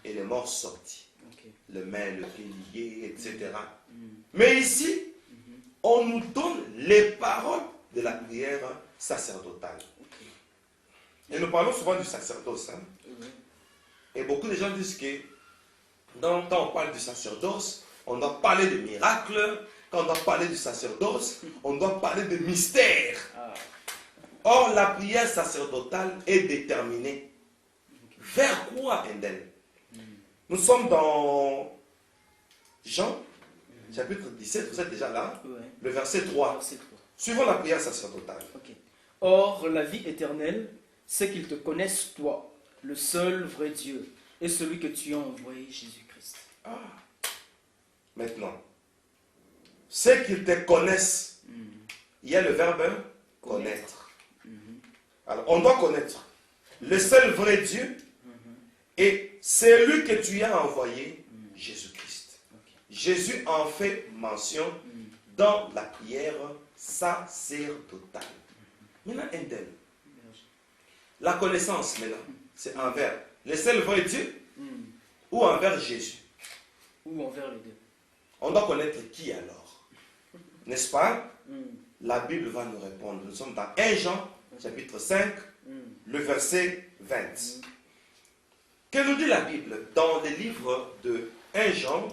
et les morts sortis. Ok. Le main, le pied lié, etc. Mais ici, on nous donne les paroles de la prière sacerdotale. Et nous parlons souvent du sacerdoce. Oui. Et beaucoup de gens disent que quand on parle du sacerdoce, on doit parler de miracles. Quand on doit parler du sacerdoce, on doit parler de mystère. Ah. Or, la prière sacerdotale est déterminée. Vers quoi, Endel? Nous sommes dans Jean, chapitre 17, vous êtes déjà là, Ouais. le verset 3. Verset 3. Suivons la prière sacerdotale. Ok. Or, la vie éternelle, c'est qu'ils te connaissent, toi, le seul vrai Dieu, et celui que tu as envoyé, Jésus-Christ. Ah. Maintenant, c'est qu'ils te connaissent. Il y a le verbe connaître. Alors, on doit connaître le seul vrai Dieu et celui que tu as envoyé, Jésus-Christ. Jésus en fait mention dans la prière sacerdotale. Maintenant, Endel, La connaissance maintenant, c'est envers le seul vrai Dieu Hmm. ou envers Jésus. Ou envers les deux. On doit connaître qui alors? N'est-ce pas? Hmm. La Bible va nous répondre. Nous sommes dans 1 Jean, chapitre 5, Hmm. le verset 20. Que nous dit la Bible dans le livre de 1 Jean,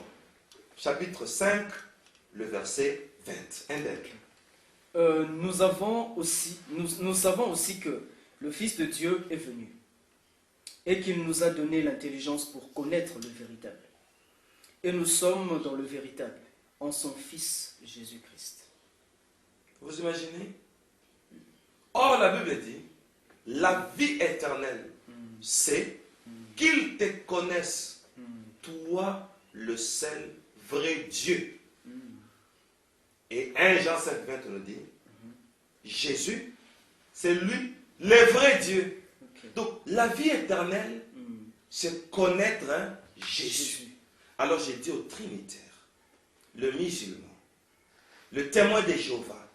chapitre 5, le verset 20? Nous savons aussi que le Fils de Dieu est venu et qu'il nous a donné l'intelligence pour connaître le véritable. Et nous sommes dans le véritable, en son Fils Jésus-Christ. Vous imaginez? Or, la Bible dit, la vie éternelle, c'est qu'ils te connaissent, toi, le seul vrai Dieu. Et 1 Jean 5, 20 nous dit, Jésus, c'est lui, le vrai Dieu. Ok. Donc, la vie éternelle, Hmm. c'est connaître Jésus. Jésus. Alors, j'ai dit aux Trinitaires, le musulman, le témoin de Jéhovah,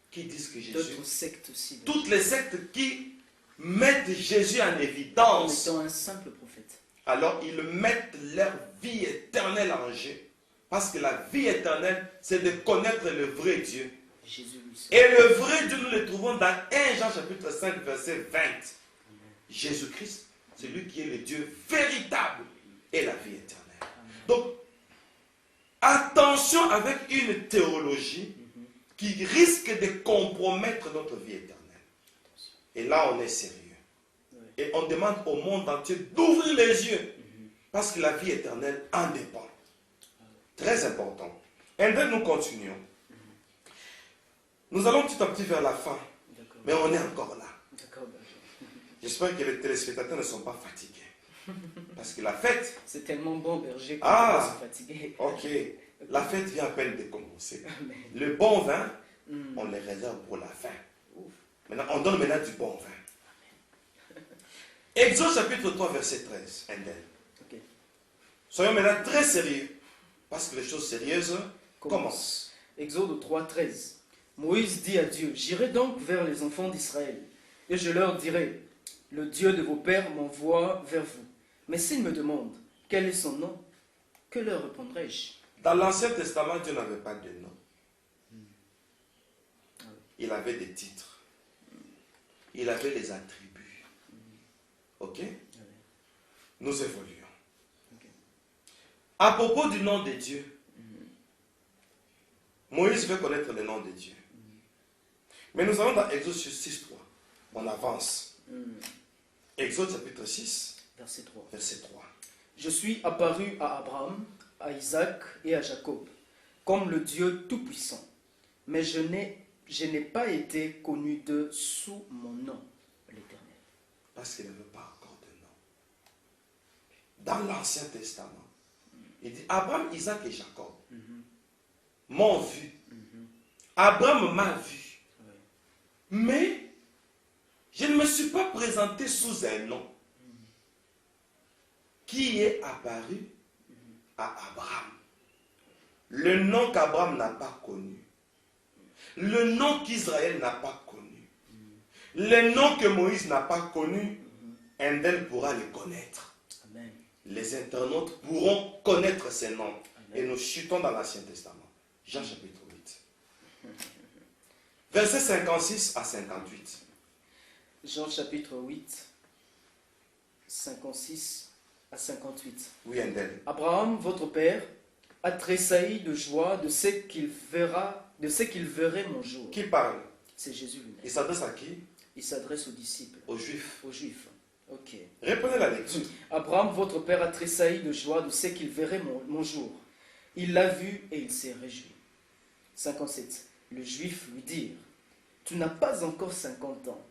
qui disent que Jésus, D'autres sectes aussi. toutes les sectes qui mettent Jésus en En évidence, étant un simple prophète. alors ils mettent leur vie éternelle en jeu. Parce que la vie éternelle, c'est de connaître le vrai Dieu. Jésus lui seul. Et le vrai Dieu, nous le trouvons dans 1 Jean chapitre 5, verset 20. Jésus-Christ, c'est lui qui est le Dieu véritable et la vie éternelle. Donc, attention avec une théologie qui risque de compromettre notre vie éternelle. Et là, on est sérieux. Et on demande au monde entier d'ouvrir les yeux. Parce que la vie éternelle en dépend. Très important. Et donc, nous continuons. Nous allons petit à petit vers la fin. D'accord. Mais on est encore là. D'accord. J'espère que les téléspectateurs ne sont pas fatigués. Parce que la fête, C'est tellement bon, berger, qu'on Ah. peut pas se fatiguer. ok, la fête vient à peine de commencer. Amen. Le bon vin, Hmm. on les réserve pour la fin. Ouf. Maintenant, on donne maintenant du bon vin. Exode chapitre 3, verset 13. Ok. Soyons maintenant très sérieux. Parce que les choses sérieuses commencent. Exode 3, 13. Moïse dit à Dieu, j'irai donc vers les enfants d'Israël, et je leur dirai, le Dieu de vos pères m'envoie vers vous. Mais s'ils me demandent, quel est son nom, que leur répondrai-je? Dans l'Ancien Testament, Dieu n'avait pas de nom. Il avait des titres. Il avait les attributs. Ok? Nous évoluons. Ok. À propos du nom de Dieu, Moïse veut connaître le nom de Dieu. Mais nous allons dans Exode 6, 3. On avance. Exode chapitre 6, Verset 3. verset 3. Je suis apparu à Abraham, à Isaac et à Jacob, comme le Dieu Tout-Puissant. Mais je n'ai pas été connu d'eux sous mon nom, l'Éternel. Parce qu'il ne veut pas encore de nom. Dans l'Ancien Testament, il dit Abraham, Isaac et Jacob m'ont vu. Abraham m'a vu. Ouais. Mais je ne me suis pas présenté sous un nom qui est apparu à Abraham. Le nom qu'Abraham n'a pas connu. Le nom qu'Israël n'a pas connu. Le nom que Moïse n'a pas connu, un d'elles pourra le connaître. Amen. Les internautes pourront connaître ces noms. Amen. Et nous chutons dans l'Ancien Testament. Jean chapitre 8. Versets 56 à 58. Jean chapitre 8, 56 à 58. Oui, un d'elles. Abraham, votre père, a tressailli de joie de ce qu'il verrait mon jour. Qui parle? C'est Jésus lui-même. Il s'adresse à qui? Il s'adresse aux disciples, Aux Juifs. aux Juifs. Ok. Reprenez la lecture. Abraham, votre père, a tressailli de joie de ce qu'il verrait mon jour. Il l'a vu et il s'est réjoui. 57. Le Juif lui dit, tu n'as pas encore 50 ans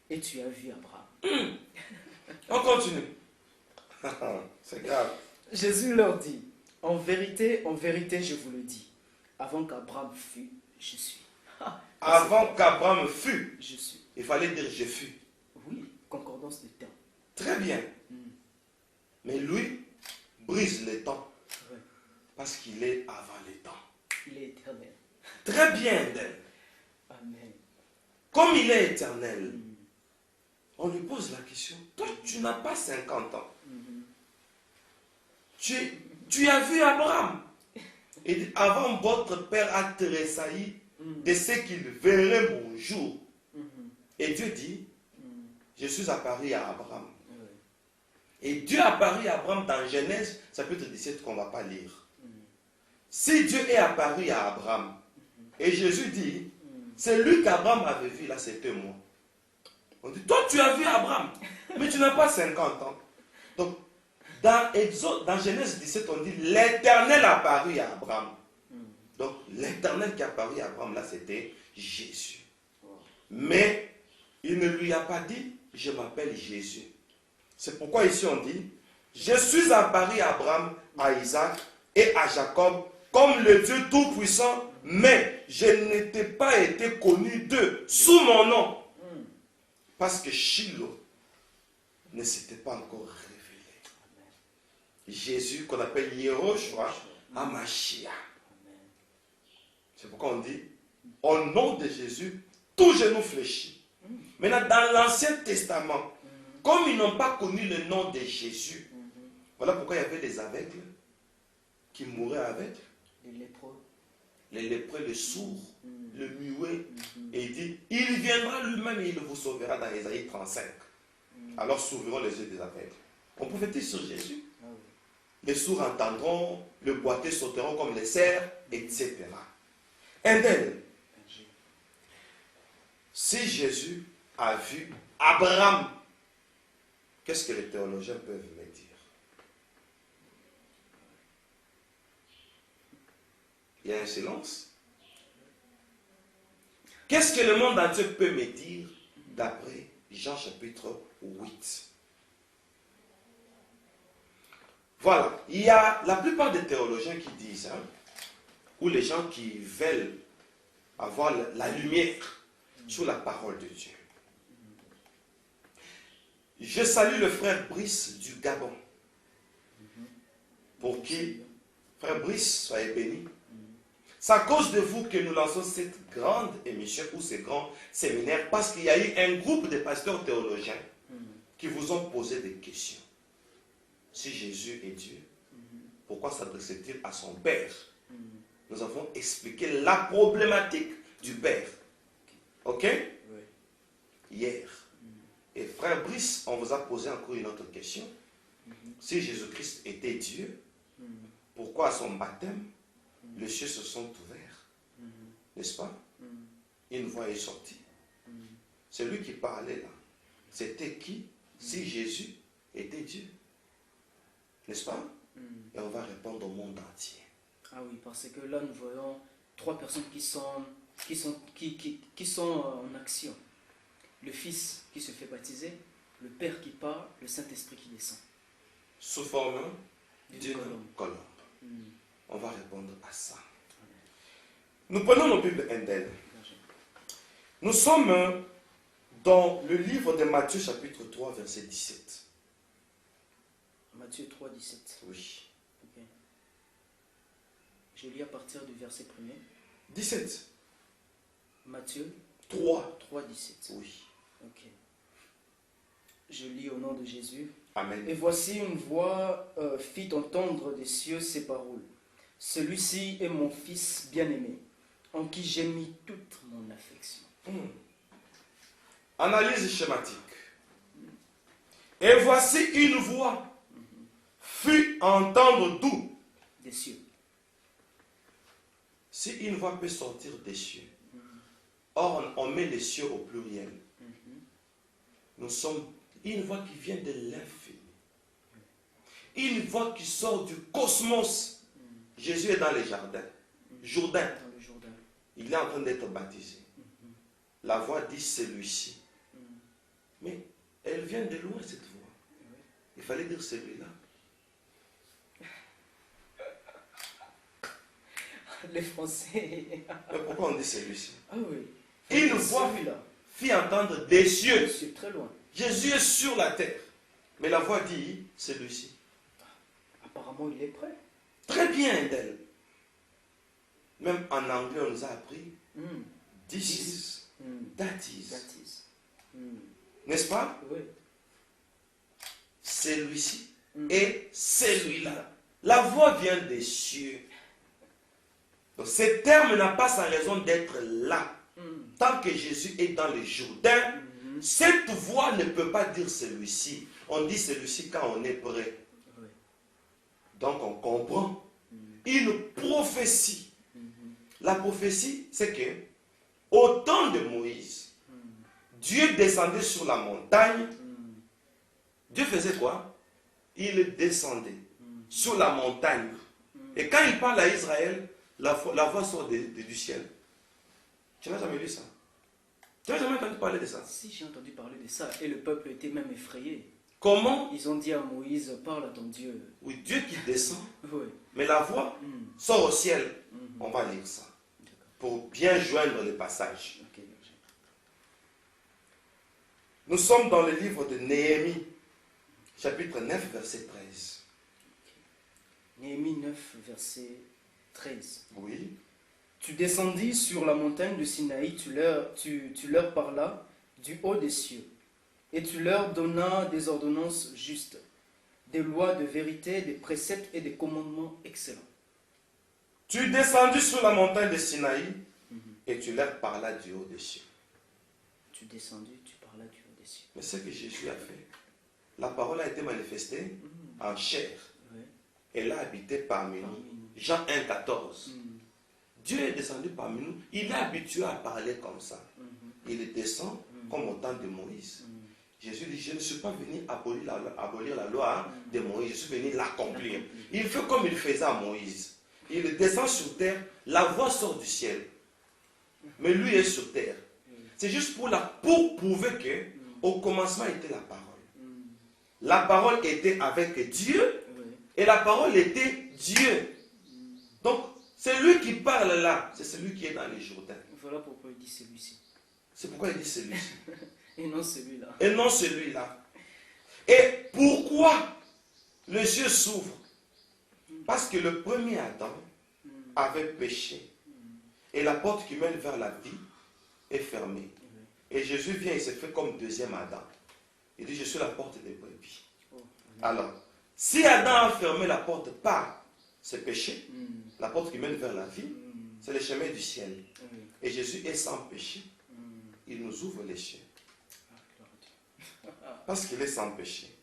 et tu as vu Abraham. On continue. C'est grave. Jésus leur dit, en vérité, je vous le dis, avant qu'Abraham fût, je suis. Avant qu'Abraham fût, Je suis. il fallait dire je fus. Oui, concordance de temps. Très bien. Mais lui brise les temps Ouais. parce qu'il est avant les temps. Il est éternel. Très bien, d'elle. Amen. Comme il est éternel, On lui pose la question. Toi, tu n'as pas 50 ans. Tu as vu Abraham. Il dit, avant votre père a tressailli de ce qu'il verrait mon jour. Et Dieu dit, je suis apparu à Abraham. Et Dieu apparu à Abraham dans Genèse, chapitre 17, qu'on ne va pas lire. Si Dieu est apparu à Abraham, et Jésus dit, c'est lui qu'Abraham avait vu, là c'était moi. On dit, toi tu as vu Abraham, mais tu n'as pas 50 ans. Donc, dans Genèse 17, on dit, l'Éternel apparut à Abraham. Donc, l'Éternel qui apparut à Abraham, là c'était Jésus. Mais, il ne lui a pas dit, je m'appelle Jésus. C'est pourquoi ici on dit, je suis apparu à Abraham, à Isaac et à Jacob comme le Dieu Tout-Puissant, mais je n'étais pas été connu d'eux sous mon nom. Parce que Shiloh ne s'était pas encore révélé. Jésus, qu'on appelle Yehoshua, Hamashiach. C'est pourquoi on dit, au nom de Jésus, tout genou fléchit. Maintenant, dans l'Ancien Testament, comme ils n'ont pas connu le nom de Jésus, voilà pourquoi il y avait les aveugles qui mouraient avec. Les lépreux, les sourds, le muet. Et il dit, il viendra lui-même et il vous sauvera dans Ésaïe 35. Alors s'ouvriront les yeux des aveugles. On prophétise sur Jésus. Les sourds entendront, les boiteux sauteront comme les cerfs, etc. Indel. Si Jésus a vu Abraham, qu'est-ce que les théologiens peuvent me dire? Il y a un silence. Qu'est-ce que le monde entier peut me dire d'après Jean chapitre 8? Voilà. Il y a la plupart des théologiens qui disent, ou les gens qui veulent avoir la lumière sur la parole de Dieu. Je salue le frère Brice du Gabon, pour qui, frère Brice, soyez béni. C'est à cause de vous que nous lançons cette grande émission ou ce grand séminaire, parce qu'il y a eu un groupe de pasteurs théologiens qui vous ont posé des questions. Si Jésus est Dieu, pourquoi s'adressait-il à son Père? Nous avons expliqué la problématique du Père. Ok? Oui. Hier. Et frère Brice, on vous a posé encore une autre question. Si Jésus-Christ était Dieu, pourquoi à son baptême, les cieux se sont ouverts? N'est-ce pas? Une voix est sortie. C'est lui qui parlait là. C'était qui? Si Jésus était Dieu. N'est-ce pas? Et on va répondre au monde entier. Ah oui, parce que là nous voyons trois personnes qui sont en action. Le Fils qui se fait baptiser, le Père qui parle, le Saint-Esprit qui descend. Sous forme d'une colombe. On va répondre à ça. Nous prenons nos Bibles Indel. Nous sommes dans le livre de Matthieu chapitre 3 verset 17. Matthieu 3, 17. Oui. Okay. Je lis à partir du verset 1er. 17. Matthieu 3. 3, 17. Oui. Ok. Je lis au nom de Jésus. Amen. Et voici une voix fit entendre des cieux ces paroles. Celui-ci est mon Fils bien-aimé, en qui j'ai mis toute mon affection. Analyse schématique. Et voici une voix fut entendre d'où? Des cieux. Si une voix peut sortir des cieux, or on met les cieux au pluriel. Nous sommes une voix qui vient de l'infini. Une voix qui sort du cosmos. Jésus est dans les jardins. Jourdain. Dans le Jourdain. Il est en train d'être baptisé. La voix dit celui-ci. Mais elle vient de loin cette voix. Il fallait dire celui-là. Les Français. Mais pourquoi on dit celui-ci? Ah oui. Une voix fit entendre des cieux. C'est très loin. Jésus est sur la terre. Mais la voix dit celui-ci. Apparemment, il est prêt. Très bien d'elle. Même en anglais, on nous a appris this is, that is. N'est-ce pas? Oui. Celui-ci et celui-là. La voix vient des cieux. Donc, ce terme n'a pas sa raison d'être là. Tant que Jésus est dans le Jourdain, cette voix ne peut pas dire celui-ci. On dit celui-ci quand on est prêt. Oui. Donc on comprend. Une prophétie. La prophétie, c'est que au temps de Moïse, Dieu descendait sur la montagne. Dieu faisait quoi? Il descendait sur la montagne. Et quand il parle à Israël, la voix sort du ciel. Tu n'as jamais lu ça? Tu n'as jamais entendu parler de ça? Si, j'ai entendu parler de ça. Et le peuple était même effrayé. Comment? Ils ont dit à Moïse, parle à ton Dieu. Oui, Dieu qui descend, Oui. mais la voix sort au ciel. On va lire ça pour bien joindre les passages. Ok, berger. Nous sommes dans le livre de Néhémie, chapitre 9, verset 13. Néhémie 9, verset 13. Oui. Tu descendis sur la montagne de Sinaï, tu leur parlas du haut des cieux, et tu leur donnas des ordonnances justes, des lois de vérité, des préceptes et des commandements excellents. Tu descendis sur la montagne de Sinaï et tu leur parlas du haut des cieux. Tu descendis, tu parlas du haut des cieux. Mais ce que Jésus a fait, la parole a été manifestée en chair. Oui. Elle a habité parmi nous. Jean 1, 14. Dieu est descendu parmi nous. Il est habitué à parler comme ça. Il descend comme au temps de Moïse. Jésus dit, je ne suis pas venu abolir la loi de Moïse, je suis venu l'accomplir. Il fait comme il faisait à Moïse. Il descend sur terre, la voix sort du ciel. Mais lui est sur terre. C'est juste pour prouver que au commencement était la parole. La parole était avec Dieu et la parole était Dieu. Donc, c'est lui qui parle là, c'est celui qui est dans les Jourdains. Voilà pourquoi il dit celui-ci. C'est pourquoi il dit celui-ci. Et non celui-là. Et non celui-là. Et pourquoi les yeux s'ouvrent? Parce que le premier Adam avait péché. Et la porte qui mène vers la vie est fermée. Et Jésus vient et se fait comme deuxième Adam. Il dit, je suis la porte des brebis. Alors, si Adam a fermé la porte par ce péché, la porte qui mène vers la vie, c'est le chemin du ciel. Et Jésus est sans péché. Il nous ouvre les cieux. Parce qu'il est sans péché.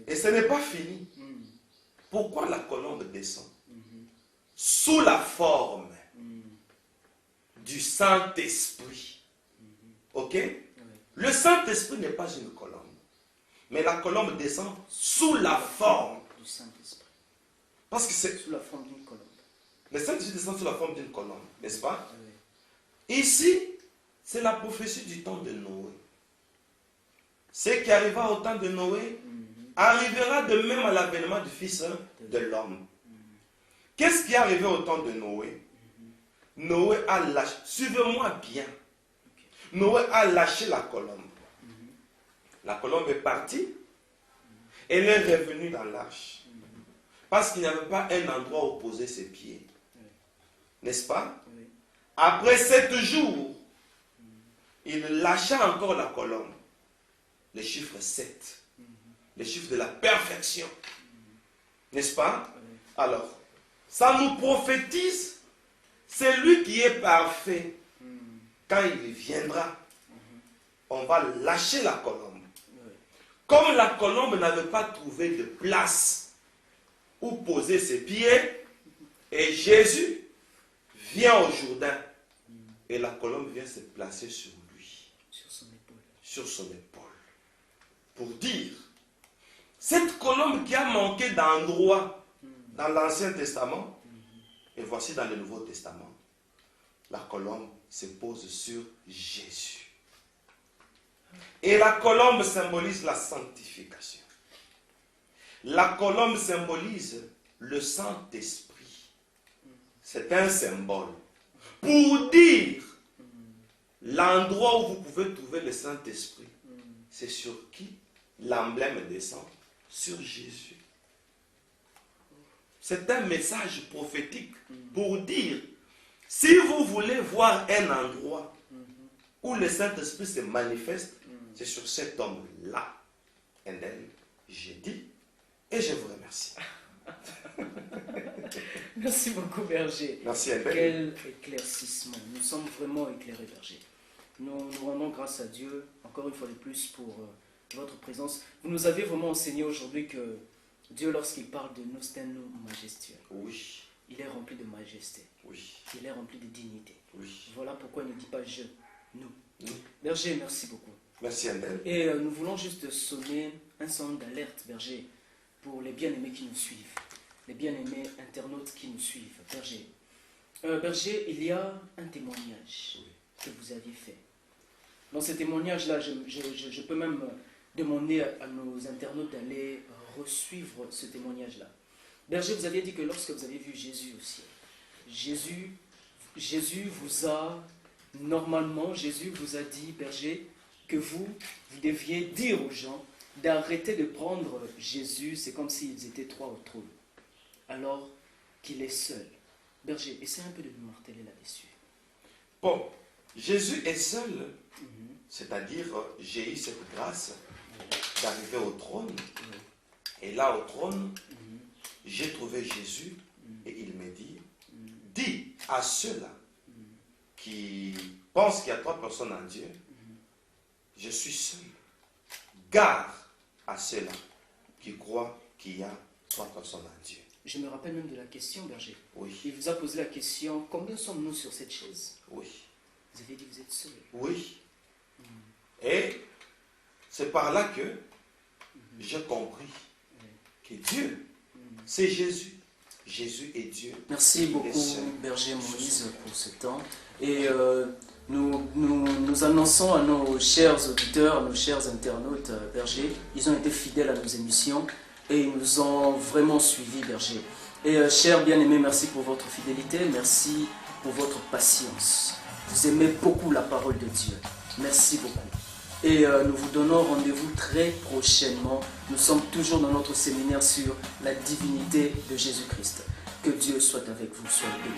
Et ce n'est pas fini. Pourquoi la colombe descend? Sous la forme du Saint-Esprit. Ok? Le Saint-Esprit n'est pas une colombe. Mais la colombe descend sous la forme du Saint-Esprit. Parce que c'est Sous la forme d'une colombe. le Saint-Esprit descend sous la forme d'une colombe, n'est-ce pas? Ici, c'est la prophétie du temps de Noé. Ce qui arriva au temps de Noé arrivera de même à l'avènement du Fils de l'homme. Qu'est-ce qui est arrivé au temps de Noé? Noé a lâché, suivez-moi bien. Noé a lâché la colombe. La colombe est partie. Elle est revenue dans l'arche. Parce qu'il n'y avait pas un endroit où poser ses pieds. N'est-ce pas? Après 7 jours, il lâcha encore la colombe. Le chiffre 7. Le chiffre de la perfection. N'est-ce pas? Alors, ça nous prophétise celui qui est parfait. Quand il viendra, on va lâcher la colombe. Comme la colombe n'avait pas trouvé de place où poser ses pieds, et Jésus vient au Jourdain, et la colombe vient se placer sur lui, Sur son épaule. sur son épaule, pour dire, cette colombe qui a manqué d'endroit dans l'Ancien Testament, et voici dans le Nouveau Testament, la colombe se pose sur Jésus. Et la colombe symbolise la sanctification. La colombe symbolise le Saint-Esprit. C'est un symbole. Pour dire l'endroit où vous pouvez trouver le Saint-Esprit, c'est sur qui l'emblème descend? Sur Jésus. C'est un message prophétique pour dire, si vous voulez voir un endroit où le Saint-Esprit se manifeste, C'est sur cet homme-là, Endel, j'ai dit, et je vous remercie. Merci beaucoup, berger. Merci, Endel. Quel éclaircissement. Nous sommes vraiment éclairés, berger. Nous rendons grâce à Dieu, encore une fois de plus, pour votre présence. Vous nous avez vraiment enseigné aujourd'hui que Dieu, lorsqu'il parle de nous, c'est un nous majestueux. Oui, Il est rempli de majesté. oui, Il est rempli de dignité. oui. Voilà pourquoi il ne dit pas je, nous. Nous. Berger, merci beaucoup. Merci, Endel. Et nous voulons juste sonner un son d'alerte, berger, pour les bien-aimés qui nous suivent, les bien-aimés internautes qui nous suivent. Berger, berger, il y a un témoignage que vous aviez fait. Dans ce témoignage-là, je peux même demander à nos internautes d'aller resuivre ce témoignage-là. Berger, vous aviez dit que lorsque vous avez vu Jésus au ciel, Jésus vous a, normalement, Jésus vous a dit, berger, que vous deviez dire aux gens d'arrêter de prendre Jésus, c'est comme s'ils étaient trois au trône, alors qu'il est seul. Berger, essayez un peu de nous marteler là-dessus. Bon, Jésus est seul, c'est-à-dire j'ai eu cette grâce d'arriver au trône. Et là, au trône, j'ai trouvé Jésus et il me dit, dis à ceux-là qui pensent qu'il y a trois personnes en Dieu, je suis seul. Gare à ceux-là qui croient qu'il y a trois personnes en Dieu. Je me rappelle même de la question, berger. Oui, Il vous a posé la question, combien sommes-nous sur cette chaise? oui, Vous avez dit, vous êtes seul. oui. Et c'est par là que j'ai compris que Dieu, c'est Jésus. Jésus est Dieu. Merci beaucoup, berger Moïse, pour ce temps. Et nous annonçons à nos chers auditeurs, à nos chers internautes, berger, ils ont été fidèles à nos émissions et ils nous ont vraiment suivis, berger. Et chers bien-aimés, merci pour votre fidélité, merci pour votre patience. Vous aimez beaucoup la parole de Dieu. Merci beaucoup. Et nous vous donnons rendez-vous très prochainement. Nous sommes toujours dans notre séminaire sur la divinité de Jésus-Christ. Que Dieu soit avec vous, soyez bénis.